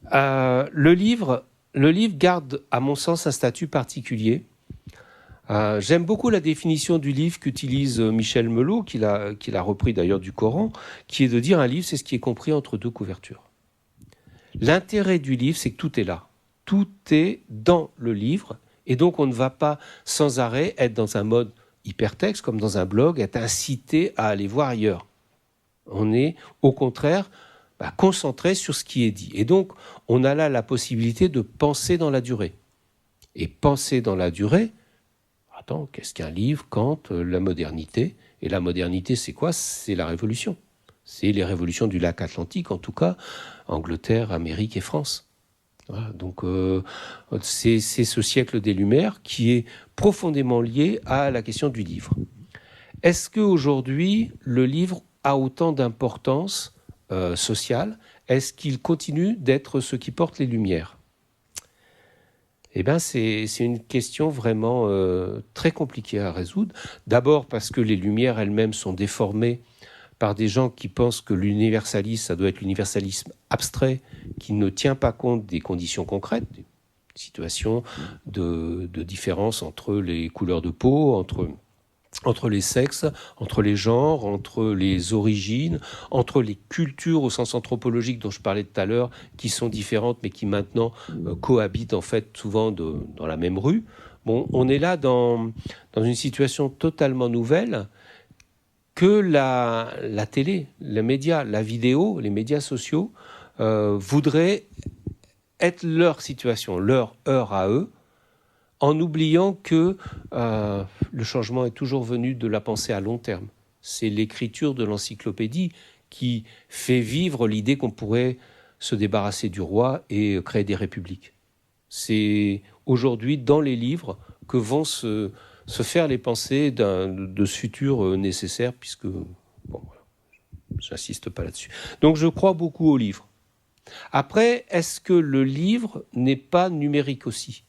Le livre garde, à mon sens, un statut particulier. J'aime beaucoup la définition du livre qu'utilise Michel Melot, qu'il a repris d'ailleurs du Coran, qui est de dire un livre, c'est ce qui est compris entre 2 couvertures. L'intérêt du livre, c'est que tout est là. Tout est dans le livre, et donc on ne va pas sans arrêt être dans un mode hypertexte, comme dans un blog, être incité à aller voir ailleurs. On est, au contraire, concentré sur ce qui est dit. Et donc, on a là la possibilité de penser dans la durée. Et penser dans la durée, qu'est-ce qu'un livre quand la modernité ? Et la modernité, c'est quoi ? C'est la révolution. C'est les révolutions du lac Atlantique, en tout cas, Angleterre, Amérique et France. Voilà, donc, c'est ce siècle des Lumières qui est profondément lié à la question du livre. Est-ce qu'aujourd'hui, le livre a autant d'importance social, est-ce qu'il continue d'être ce qui porte les lumières ? C'est une question vraiment très compliquée à résoudre. D'abord parce que les lumières elles-mêmes sont déformées par des gens qui pensent que l'universalisme, ça doit être l'universalisme abstrait, qui ne tient pas compte des conditions concrètes, des situations de différence entre les couleurs de peau, entre les sexes, entre les genres, entre les origines, entre les cultures au sens anthropologique dont je parlais tout à l'heure, qui sont différentes mais qui maintenant cohabitent en fait souvent dans la même rue. Bon, on est là dans une situation totalement nouvelle que la télé, les médias, la vidéo, les médias sociaux voudraient être leur situation, leur heure à eux, en oubliant que le changement est toujours venu de la pensée à long terme. C'est l'écriture de l'encyclopédie qui fait vivre l'idée qu'on pourrait se débarrasser du roi et créer des républiques. C'est aujourd'hui dans les livres que vont se faire les pensées de ce futur nécessaire, puisque, voilà, j'insiste pas là-dessus. Donc je crois beaucoup au livre. Après, est-ce que le livre n'est pas numérique aussi ?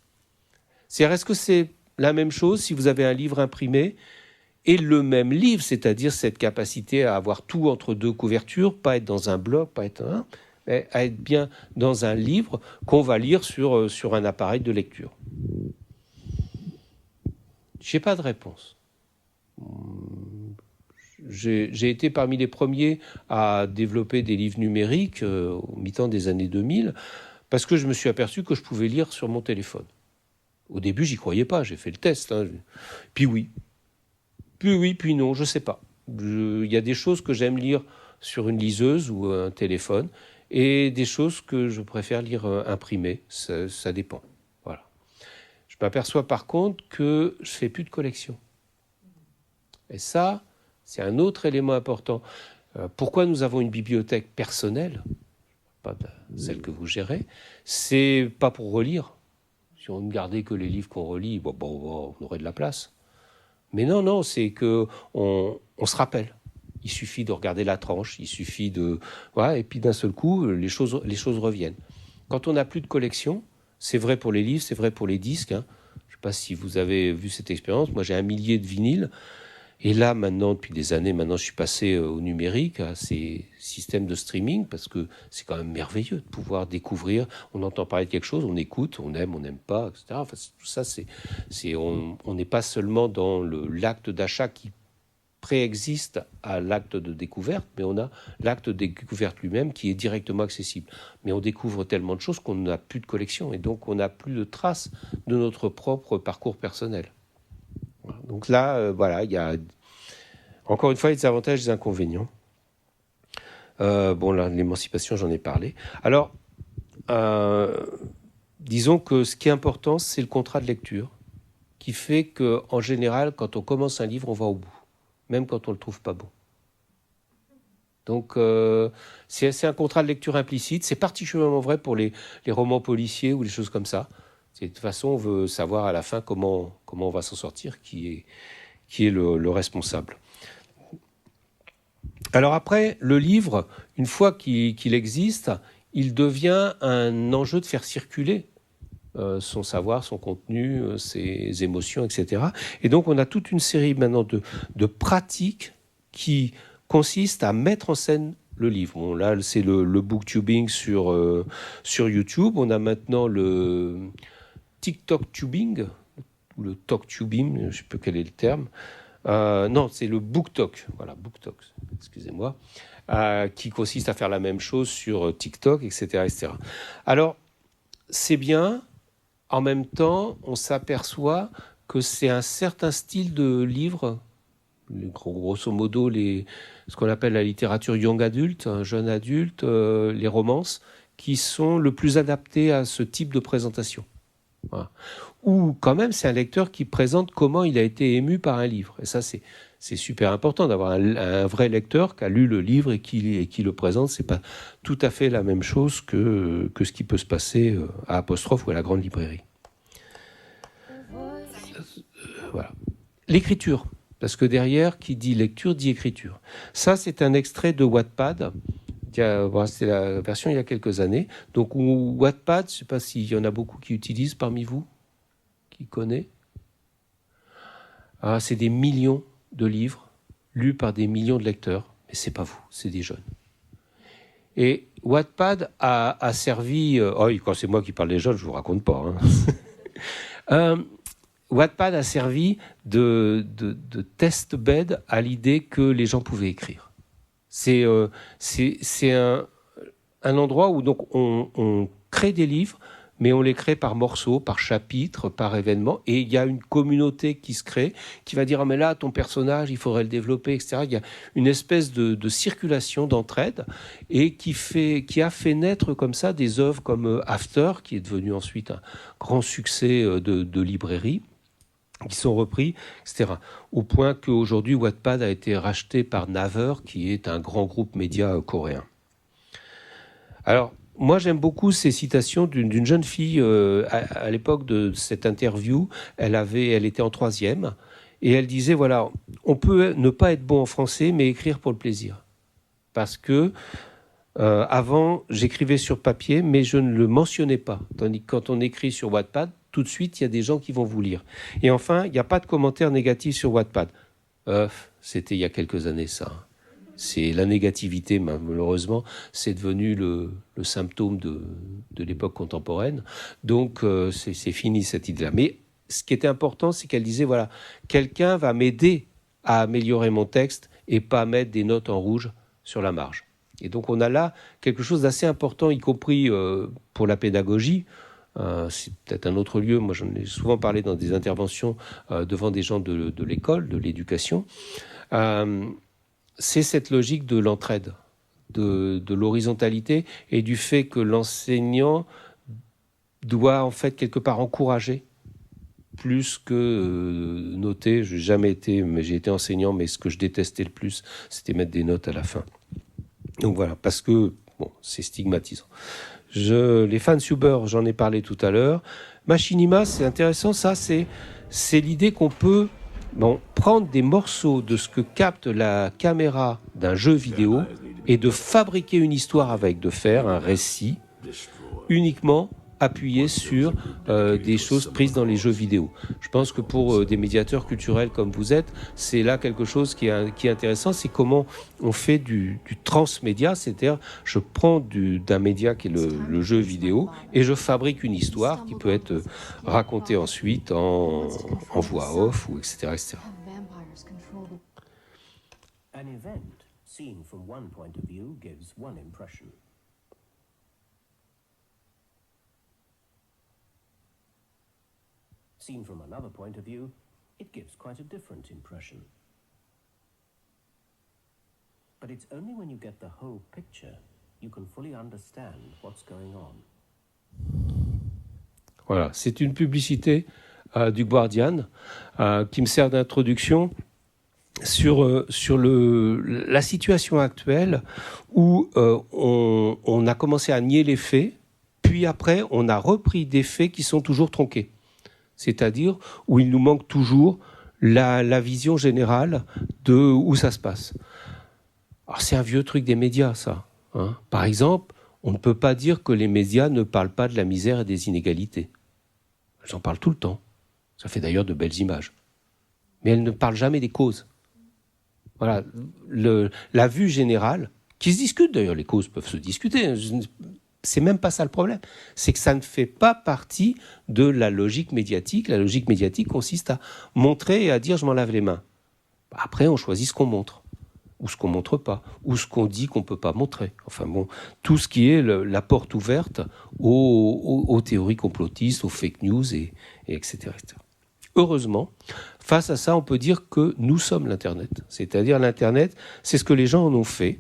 Est-ce que c'est la même chose si vous avez un livre imprimé et le même livre, c'est-à-dire cette capacité à avoir tout entre 2 couvertures, pas être dans un bloc, pas être mais à être bien dans un livre qu'on va lire sur un appareil de lecture ? Je n'ai pas de réponse. J'ai été parmi les premiers à développer des livres numériques au mi-temps des années 2000 parce que je me suis aperçu que je pouvais lire sur mon téléphone. Au début, j'y croyais pas, j'ai fait le test. Puis oui, puis non, je sais pas. Il y a des choses que j'aime lire sur une liseuse ou un téléphone et des choses que je préfère lire imprimées, ça dépend. Voilà. Je m'aperçois par contre que je fais plus de collection. Et ça, c'est un autre élément important. Pourquoi nous avons une bibliothèque personnelle, pas celle que vous gérez, c'est pas pour relire. Si on ne gardait que les livres qu'on relit, on aurait de la place. Mais non, c'est qu'on se rappelle. Il suffit de regarder la tranche, il suffit de... Voilà, et puis d'un seul coup, les choses reviennent. Quand on n'a plus de collection, c'est vrai pour les livres, c'est vrai pour les disques. Je ne sais pas si vous avez vu cette expérience. Moi, j'ai 1 millier de vinyles. Et là, maintenant, depuis des années, maintenant, je suis passé au numérique, à ces systèmes de streaming, parce que c'est quand même merveilleux de pouvoir découvrir. On entend parler de quelque chose, on écoute, on n'aime pas, etc. Enfin, tout ça, on n'est pas seulement dans l'acte d'achat qui préexiste à l'acte de découverte, mais on a l'acte de découverte lui-même qui est directement accessible. Mais on découvre tellement de choses qu'on n'a plus de collection, et donc on n'a plus de traces de notre propre parcours personnel. Donc là, voilà, il y a encore une fois les avantages et les inconvénients. Bon, là, l'émancipation, j'en ai parlé. Alors, disons que ce qui est important, c'est le contrat de lecture, qui fait qu'en général, quand on commence un livre, on va au bout, même quand on ne le trouve pas bon. Donc, c'est un contrat de lecture implicite. C'est particulièrement vrai pour les romans policiers ou les choses comme ça. De toute façon, on veut savoir à la fin comment on va s'en sortir, qui est le responsable. Alors après, le livre, une fois qu'il existe, il devient un enjeu de faire circuler son savoir, son contenu, ses émotions, etc. Et donc, on a toute une série maintenant de pratiques qui consistent à mettre en scène le livre. Bon, là, c'est le booktubing sur YouTube. On a maintenant le TikTok tubing, ou le talk-tubing, je ne sais plus quel est le terme. Non, c'est le BookTok, voilà, BookTok, excusez-moi, qui consiste à faire la même chose sur TikTok, etc., etc. Alors, c'est bien, en même temps, on s'aperçoit que c'est un certain style de livre, grosso modo, ce qu'on appelle la littérature young adulte, jeune adulte, les romances, qui sont le plus adaptés à ce type de présentation. Voilà. Ou quand même, c'est un lecteur qui présente comment il a été ému par un livre. Et ça, c'est super important d'avoir un vrai lecteur qui a lu le livre et qui le présente. C'est pas tout à fait la même chose que ce qui peut se passer à Apostrophe ou à la grande librairie. Voilà. L'écriture, parce que derrière, qui dit lecture, dit écriture. Ça, c'est un extrait de Wattpad. C'était la version il y a quelques années. Donc, Wattpad, je ne sais pas s'il y en a beaucoup qui utilisent parmi vous, qui connaissent. C'est des millions de livres lus par des millions de lecteurs, mais ce n'est pas vous, c'est des jeunes. Et Wattpad a servi... quand c'est moi qui parle des jeunes, je ne vous raconte pas. Wattpad a servi de test-bed à l'idée que les gens pouvaient écrire. C'est un endroit où donc on crée des livres, mais on les crée par morceaux, par chapitres, par événements, et il y a une communauté qui se crée, qui va dire « Ah mais là, ton personnage, il faudrait le développer, etc. » Il y a une espèce de circulation, d'entraide, et qui a fait naître comme ça des œuvres comme After, qui est devenu ensuite un grand succès de librairie, qui sont repris, etc. Au point qu'aujourd'hui, Wattpad a été racheté par Naver, qui est un grand groupe média coréen. Alors, moi, j'aime beaucoup ces citations d'une jeune fille, à l'époque de cette interview, elle était en 3e, et elle disait, voilà, on peut ne pas être bon en français, mais écrire pour le plaisir. Parce que, avant, j'écrivais sur papier, mais je ne le mentionnais pas. Tandis que quand on écrit sur Wattpad, tout de suite, il y a des gens qui vont vous lire. Et enfin, il n'y a pas de commentaires négatifs sur Wattpad. C'était il y a quelques années, ça. C'est la négativité, malheureusement, c'est devenu le symptôme de l'époque contemporaine. Donc, c'est fini cette idée-là. Mais ce qui était important, c'est qu'elle disait, voilà, quelqu'un va m'aider à améliorer mon texte et pas mettre des notes en rouge sur la marge. Et donc, on a là quelque chose d'assez important, y compris pour la pédagogie. C'est peut-être un autre lieu. Moi, j'en ai souvent parlé dans des interventions devant des gens de l'école, de l'éducation. C'est cette logique de l'entraide, de l'horizontalité et du fait que l'enseignant doit en fait quelque part encourager plus que noter. J'ai jamais été, mais j'ai été enseignant, mais ce que je détestais le plus, c'était mettre des notes à la fin. Donc voilà, parce que bon, c'est stigmatisant. Les fansubers, j'en ai parlé tout à l'heure. Machinima, c'est intéressant, ça, c'est l'idée qu'on peut prendre des morceaux de ce que capte la caméra d'un jeu vidéo et de fabriquer une histoire avec, de faire un récit uniquement appuyer sur des choses prises dans les jeux vidéo. Je pense que pour des médiateurs culturels comme vous êtes, c'est là quelque chose qui est intéressant, c'est comment on fait du transmédia, c'est-à-dire je prends d'un média qui est le jeu vidéo et je fabrique une histoire qui peut être racontée ensuite en voix off, ou etc., etc. An event seen from one point of view gives one impression. Seen from another point of view, it gives quite a different impression. But it's only when you get the whole picture you can fully understand what's going on. Voilà, c'est une publicité du Guardian qui me sert d'introduction sur la situation actuelle où on a commencé à nier les faits, puis après on a repris des faits qui sont toujours tronqués. C'est-à-dire où il nous manque toujours la vision générale de où ça se passe. Alors c'est un vieux truc des médias, ça. Hein. Par exemple, on ne peut pas dire que les médias ne parlent pas de la misère et des inégalités. Elles en parlent tout le temps. Ça fait d'ailleurs de belles images. Mais elles ne parlent jamais des causes. Voilà, la vue générale, qui se discute d'ailleurs, les causes peuvent se discuter, c'est même pas ça le problème, c'est que ça ne fait pas partie de la logique médiatique. La logique médiatique consiste à montrer et à dire je m'en lave les mains. Après on choisit ce qu'on montre, ou ce qu'on montre pas, ou ce qu'on dit qu'on peut pas montrer. Enfin bon, tout ce qui est la porte ouverte aux théories complotistes, aux fake news, et etc., etc. Heureusement, face à ça, on peut dire que nous sommes l'Internet. C'est-à-dire l'Internet, c'est ce que les gens en ont fait.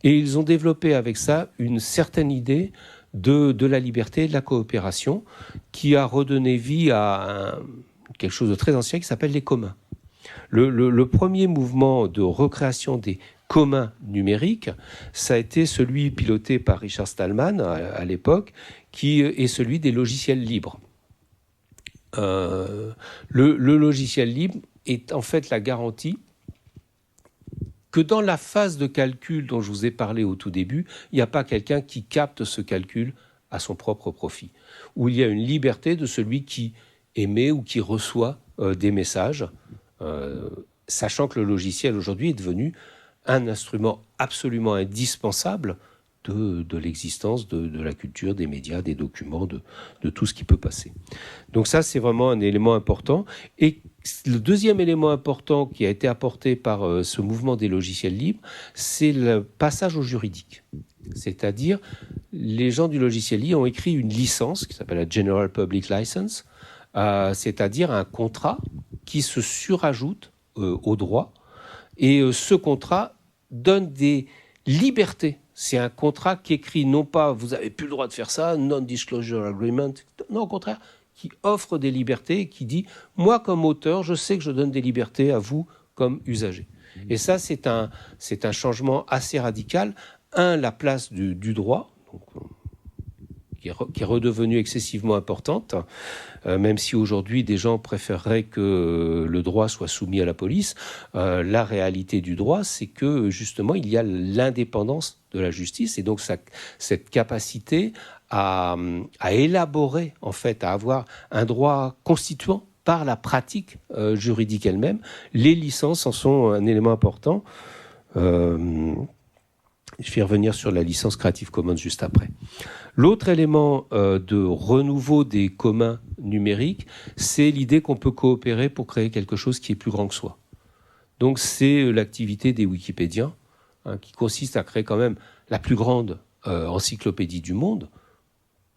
Et ils ont développé avec ça une certaine idée de la liberté et de la coopération qui a redonné vie à quelque chose de très ancien qui s'appelle les communs. Le premier mouvement de recréation des communs numériques, ça a été celui piloté par Richard Stallman à l'époque, qui est celui des logiciels libres. Le logiciel libre est en fait la garantie que dans la phase de calcul dont je vous ai parlé au tout début, il n'y a pas quelqu'un qui capte ce calcul à son propre profit, où il y a une liberté de celui qui émet ou qui reçoit des messages, sachant que le logiciel aujourd'hui est devenu un instrument absolument indispensable de l'existence de la culture, des médias, des documents, de tout ce qui peut passer. Donc ça, c'est vraiment un élément important. Et le deuxième élément important qui a été apporté par ce mouvement des logiciels libres, c'est le passage au juridique. C'est-à-dire, les gens du logiciel libre ont écrit une licence qui s'appelle la General Public License, c'est-à-dire un contrat qui se surajoute au droit. Et ce contrat donne des libertés. C'est un contrat qui écrit non pas « vous n'avez plus le droit de faire ça »,« non-disclosure agreement », non, au contraire, qui offre des libertés et qui dit « moi, comme auteur, je sais que je donne des libertés à vous comme usager ». Et ça, c'est un changement assez radical. La place du droit, donc, qui est redevenue excessivement importante, même si aujourd'hui des gens préféreraient que le droit soit soumis à la police. La réalité du droit, c'est que justement il y a l'indépendance de la justice et donc cette capacité à élaborer, en fait, à avoir un droit constituant par la pratique juridique elle-même. Les licences en sont un élément important. Je vais revenir sur la licence Creative Commons juste après. L'autre élément de renouveau des communs numériques, c'est l'idée qu'on peut coopérer pour créer quelque chose qui est plus grand que soi. Donc c'est l'activité des Wikipédiens, qui consiste à créer quand même la plus grande encyclopédie du monde,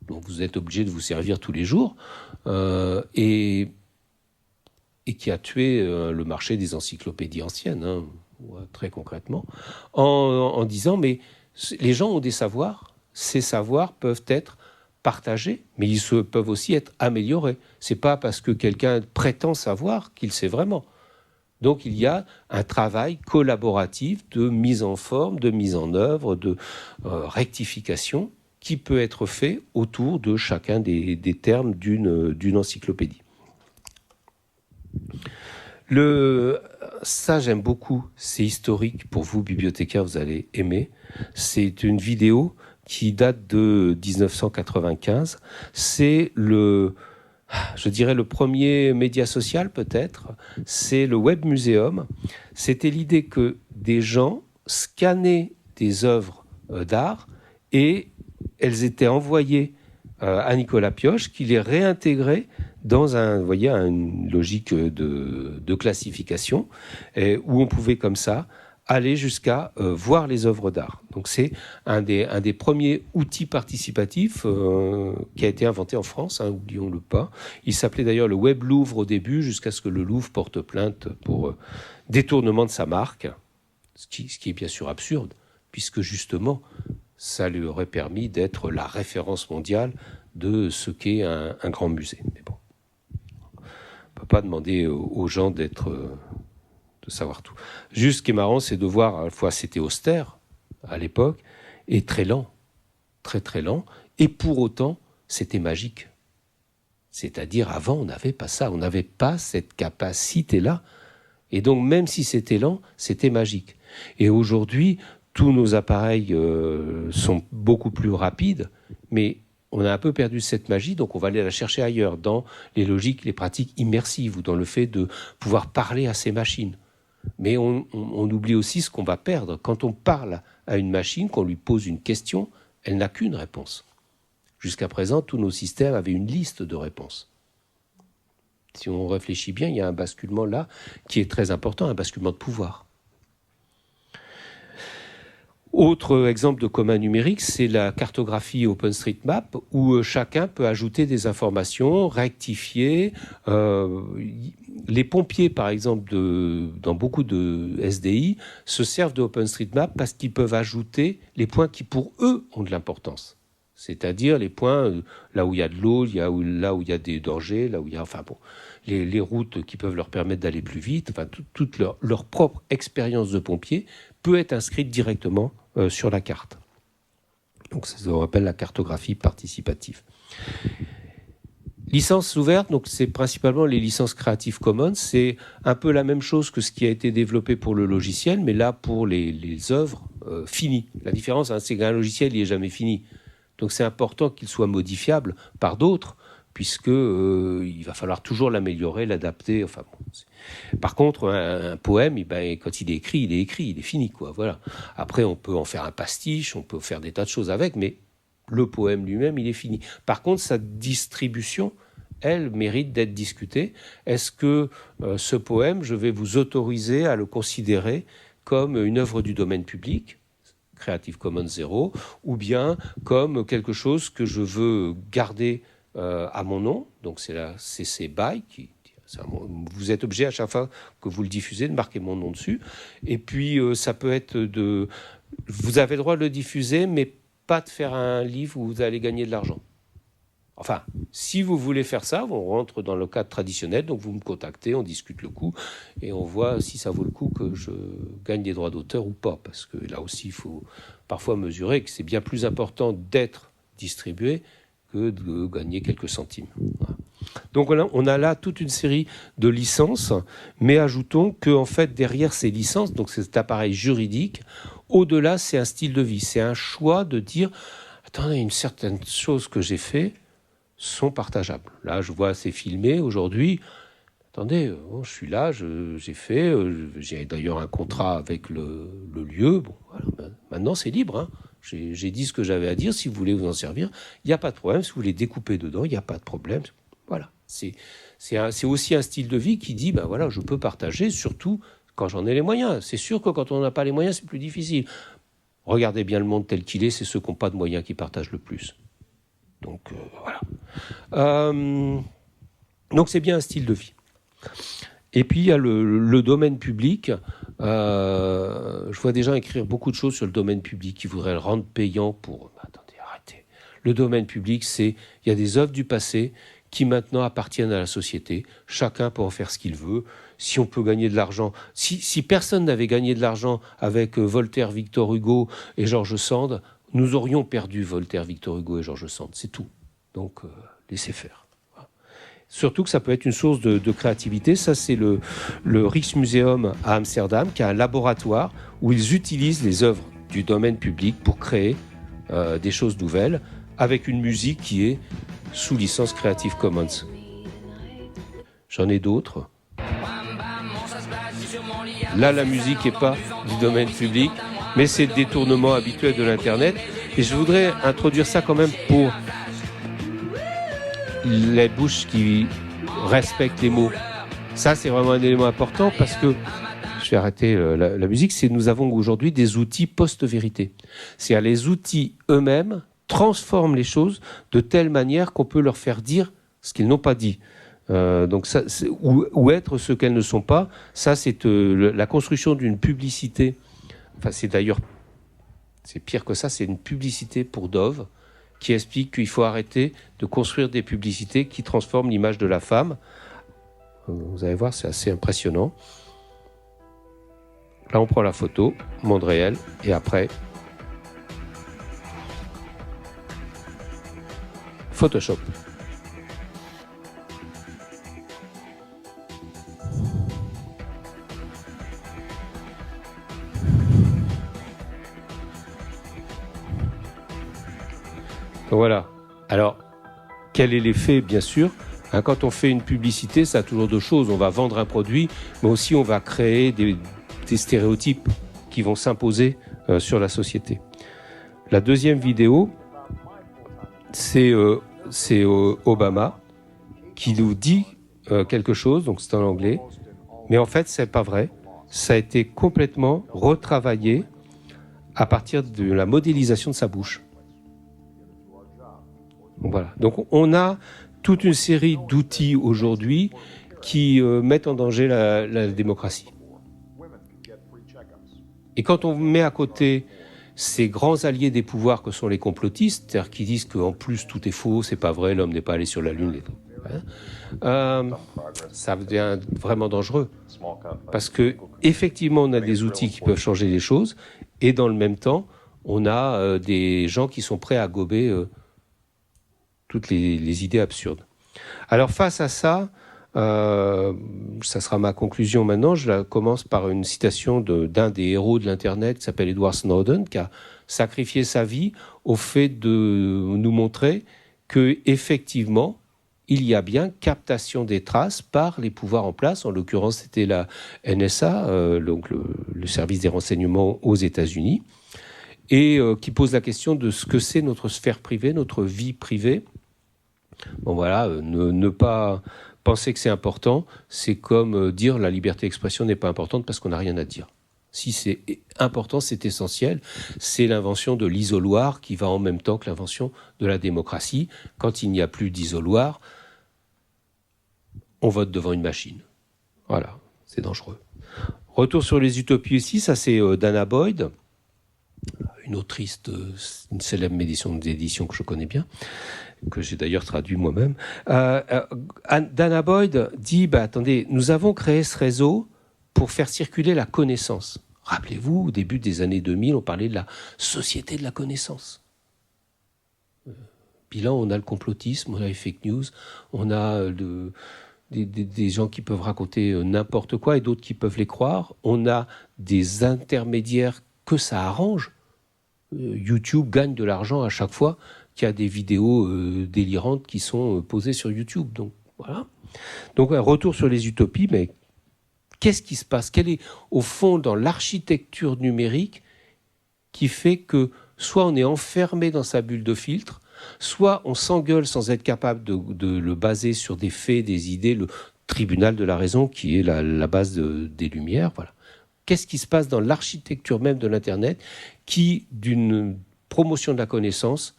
dont vous êtes obligé de vous servir tous les jours, et qui a tué le marché des encyclopédies anciennes, très concrètement, en disant mais les gens ont des savoirs, ces savoirs peuvent être partagés, mais ils peuvent aussi être améliorés. C'est pas parce que quelqu'un prétend savoir qu'il sait vraiment. Donc il y a un travail collaboratif de mise en forme, de mise en œuvre, de rectification qui peut être fait autour de chacun des termes d'une encyclopédie. Ça, j'aime beaucoup. C'est historique. Pour vous, bibliothécaires, vous allez aimer. C'est une vidéo qui date de 1995. C'est je dirais le premier média social peut-être, c'est le Web Museum. C'était l'idée que des gens scannaient des œuvres d'art et elles étaient envoyées à Nicolas Pioche qui les réintégrait dans une logique de classification où on pouvait comme ça aller jusqu'à voir les œuvres d'art. Donc c'est un des premiers outils participatifs qui a été inventé en France, oublions-le pas. Il s'appelait d'ailleurs le Web Louvre au début, jusqu'à ce que le Louvre porte plainte pour détournement de sa marque, ce qui est bien sûr absurde, puisque justement, ça lui aurait permis d'être la référence mondiale de ce qu'est un grand musée. Mais bon, on ne peut pas demander aux gens de savoir tout. Juste ce qui est marrant, c'est de voir à la fois c'était austère à l'époque et très lent, très très lent, et pour autant c'était magique. C'est-à-dire avant on n'avait pas ça, on n'avait pas cette capacité-là, et donc même si c'était lent, c'était magique. Et aujourd'hui, tous nos appareils sont beaucoup plus rapides, mais on a un peu perdu cette magie, donc on va aller la chercher ailleurs, dans les logiques, les pratiques immersives, ou dans le fait de pouvoir parler à ces machines. Mais on oublie aussi ce qu'on va perdre. Quand on parle à une machine, qu'on lui pose une question, elle n'a qu'une réponse. Jusqu'à présent, tous nos systèmes avaient une liste de réponses. Si on réfléchit bien, il y a un basculement là qui est très important, un basculement de pouvoir. Autre exemple de commun numérique, c'est la cartographie OpenStreetMap, où chacun peut ajouter des informations, rectifier. Les pompiers, par exemple, dans beaucoup de SDI, se servent de OpenStreetMap parce qu'ils peuvent ajouter les points qui, pour eux, ont de l'importance. C'est-à-dire les points là où il y a de l'eau, là où il y a des dangers, là où il y a... Enfin bon, les routes qui peuvent leur permettre d'aller plus vite, enfin, toute leur propre expérience de pompier peut être inscrite directement sur la carte. Donc c'est ce qu'on appelle la cartographie participative. Licence ouverte, donc c'est principalement les licences Creative Commons. C'est un peu la même chose que ce qui a été développé pour le logiciel, mais là pour les œuvres finies. La différence, c'est qu'un logiciel, il n'est jamais fini. Donc c'est important qu'il soit modifiable par d'autres, puisque il va falloir toujours l'améliorer, l'adapter. Enfin bon. Par contre, un poème, quand il est écrit, il est fini, quoi. Voilà. Après, on peut en faire un pastiche, on peut faire des tas de choses avec, mais le poème lui-même, il est fini. Par contre, sa distribution, elle, mérite d'être discutée. Est-ce que ce poème, je vais vous autoriser à le considérer comme une œuvre du domaine public, Creative Commons 0, ou bien comme quelque chose que je veux garder à mon nom, donc c'est la CC BY, vous êtes obligé à chaque fois que vous le diffusez de marquer mon nom dessus, et puis ça peut être vous avez le droit de le diffuser, mais pas de faire un livre où vous allez gagner de l'argent. Enfin, si vous voulez faire ça, on rentre dans le cadre traditionnel, donc vous me contactez, on discute le coût, et on voit si ça vaut le coup que je gagne des droits d'auteur ou pas, parce que là aussi, il faut parfois mesurer que c'est bien plus important d'être distribué que de gagner quelques centimes. Voilà. Donc on a là toute une série de licences, mais ajoutons qu'en fait, derrière ces licences, donc cet appareil juridique, au-delà, c'est un style de vie, c'est un choix de dire, attendez, une certaine chose que j'ai fait sont partageables. Là, je vois, c'est filmé aujourd'hui. Attendez, je suis là, j'ai fait, j'ai d'ailleurs un contrat avec le lieu. Bon, voilà, maintenant, c'est libre, hein. J'ai dit ce que j'avais à dire. Si vous voulez vous en servir, il n'y a pas de problème. Si vous voulez découper dedans, il n'y a pas de problème. Voilà. C'est aussi un style de vie qui dit, ben voilà, je peux partager, surtout quand j'en ai les moyens. C'est sûr que quand on n'a pas les moyens, c'est plus difficile. Regardez bien le monde tel qu'il est, c'est ceux qui n'ont pas de moyens qui partagent le plus. Donc, voilà. Donc, c'est bien un style de vie. Et puis, il y a le domaine public. Je vois des gens écrire beaucoup de choses sur le domaine public qui voudraient le rendre payant pour... Attendez, arrêtez. Le domaine public, il y a des œuvres du passé qui maintenant appartiennent à la société. Chacun peut en faire ce qu'il veut. Si on peut gagner de l'argent... Si personne n'avait gagné de l'argent avec Voltaire, Victor Hugo et George Sand, nous aurions perdu Voltaire, Victor Hugo et George Sand. C'est tout. Donc, laissez faire. Voilà. Surtout que ça peut être une source de créativité. Ça, c'est le Rijksmuseum à Amsterdam, qui a un laboratoire où ils utilisent les œuvres du domaine public pour créer des choses nouvelles, avec une musique qui est sous licence Creative Commons. J'en ai d'autres. Là, la musique n'est pas du domaine public, mais c'est le détournement habituel de l'Internet. Et je voudrais introduire ça quand même pour les bouches qui respectent les mots. Ça, c'est vraiment un élément important parce que, je vais arrêter la musique, c'est nous avons aujourd'hui des outils post-vérité. C'est-à-dire les outils eux-mêmes transforment les choses de telle manière qu'on peut leur faire dire ce qu'ils n'ont pas dit. Donc ça, ou être ce qu'elles ne sont pas. Ça, c'est la construction d'une publicité. Enfin, c'est pire que ça. C'est une publicité pour Dove qui explique qu'il faut arrêter de construire des publicités qui transforment l'image de la femme. Vous allez voir, c'est assez impressionnant. Là, on prend la photo, monde réel, et après, Photoshop. Donc voilà. Alors, quel est l'effet, bien sûr? Quand on fait une publicité, ça a toujours deux choses. On va vendre un produit, mais aussi on va créer des stéréotypes qui vont s'imposer sur la société. La deuxième vidéo, c'est Obama qui nous dit quelque chose, donc c'est en anglais, mais en fait, c'est pas vrai. Ça a été complètement retravaillé à partir de la modélisation de sa bouche. Voilà. Donc on a toute une série d'outils aujourd'hui qui mettent en danger la démocratie. Et quand on met à côté ces grands alliés des pouvoirs que sont les complotistes, c'est-à-dire qui disent qu'en plus tout est faux, c'est pas vrai, l'homme n'est pas allé sur la Lune, ça devient vraiment dangereux. Parce que effectivement, on a des outils qui peuvent changer les choses, et dans le même temps, on a des gens qui sont prêts à gober toutes les idées absurdes. Alors face à ça, ça sera ma conclusion maintenant. Je la commence par une citation d'un des héros de l'Internet qui s'appelle Edward Snowden, qui a sacrifié sa vie au fait de nous montrer que effectivement, il y a bien captation des traces par les pouvoirs en place. En l'occurrence, c'était la NSA, donc le service des renseignements aux États-Unis, et qui pose la question de ce que c'est notre sphère privée, notre vie privée. Bon voilà, ne pas penser que c'est important, c'est comme dire la liberté d'expression n'est pas importante parce qu'on n'a rien à dire. Si c'est important, c'est essentiel. C'est l'invention de l'isoloir qui va en même temps que l'invention de la démocratie. Quand il n'y a plus d'isoloir, on vote devant une machine. Voilà, c'est dangereux. Retour sur les utopies ici, ça c'est Dana Boyd, une autrice d'une célèbre d'édition que je connais bien, que j'ai d'ailleurs traduit moi-même. Dana Boyd dit, attendez, nous avons créé ce réseau pour faire circuler la connaissance. Rappelez-vous, au début des années 2000, on parlait de la société de la connaissance. Bilan, on a le complotisme, on a les fake news, on a des gens qui peuvent raconter n'importe quoi et d'autres qui peuvent les croire. On a des intermédiaires que ça arrange. YouTube gagne de l'argent à chaque fois qu'il y a des vidéos délirantes qui sont posées sur YouTube. Donc voilà. Donc un retour sur les utopies, mais qu'est-ce qui se passe? Quel est au fond dans l'architecture numérique qui fait que soit on est enfermé dans sa bulle de filtre, soit on s'engueule sans être capable de le baser sur des faits, des idées, le tribunal de la raison qui est la base des Lumières. Voilà. Qu'est-ce qui se passe dans l'architecture même de l'Internet qui, d'une promotion de la connaissance,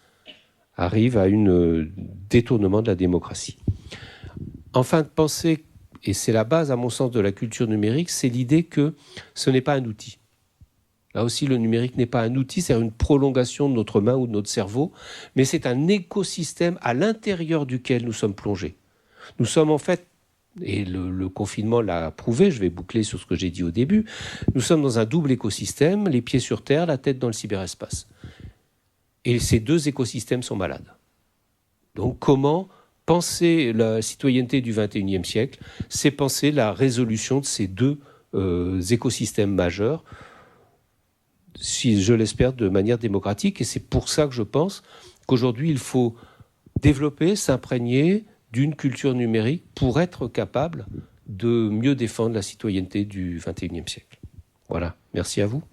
arrive à un détournement de la démocratie. Enfin, de penser, et c'est la base à mon sens de la culture numérique, c'est l'idée que ce n'est pas un outil. Là aussi, le numérique n'est pas un outil, c'est une prolongation de notre main ou de notre cerveau, mais c'est un écosystème à l'intérieur duquel nous sommes plongés. Nous sommes en fait, et le confinement l'a prouvé, je vais boucler sur ce que j'ai dit au début, nous sommes dans un double écosystème, les pieds sur terre, la tête dans le cyberespace. Et ces deux écosystèmes sont malades. Donc comment penser la citoyenneté du XXIe siècle? C'est penser la résolution de ces deux écosystèmes majeurs. si je l'espère, de manière démocratique. Et c'est pour ça que je pense qu'aujourd'hui, il faut développer, s'imprégner d'une culture numérique pour être capable de mieux défendre la citoyenneté du XXIe siècle. Voilà, merci à vous.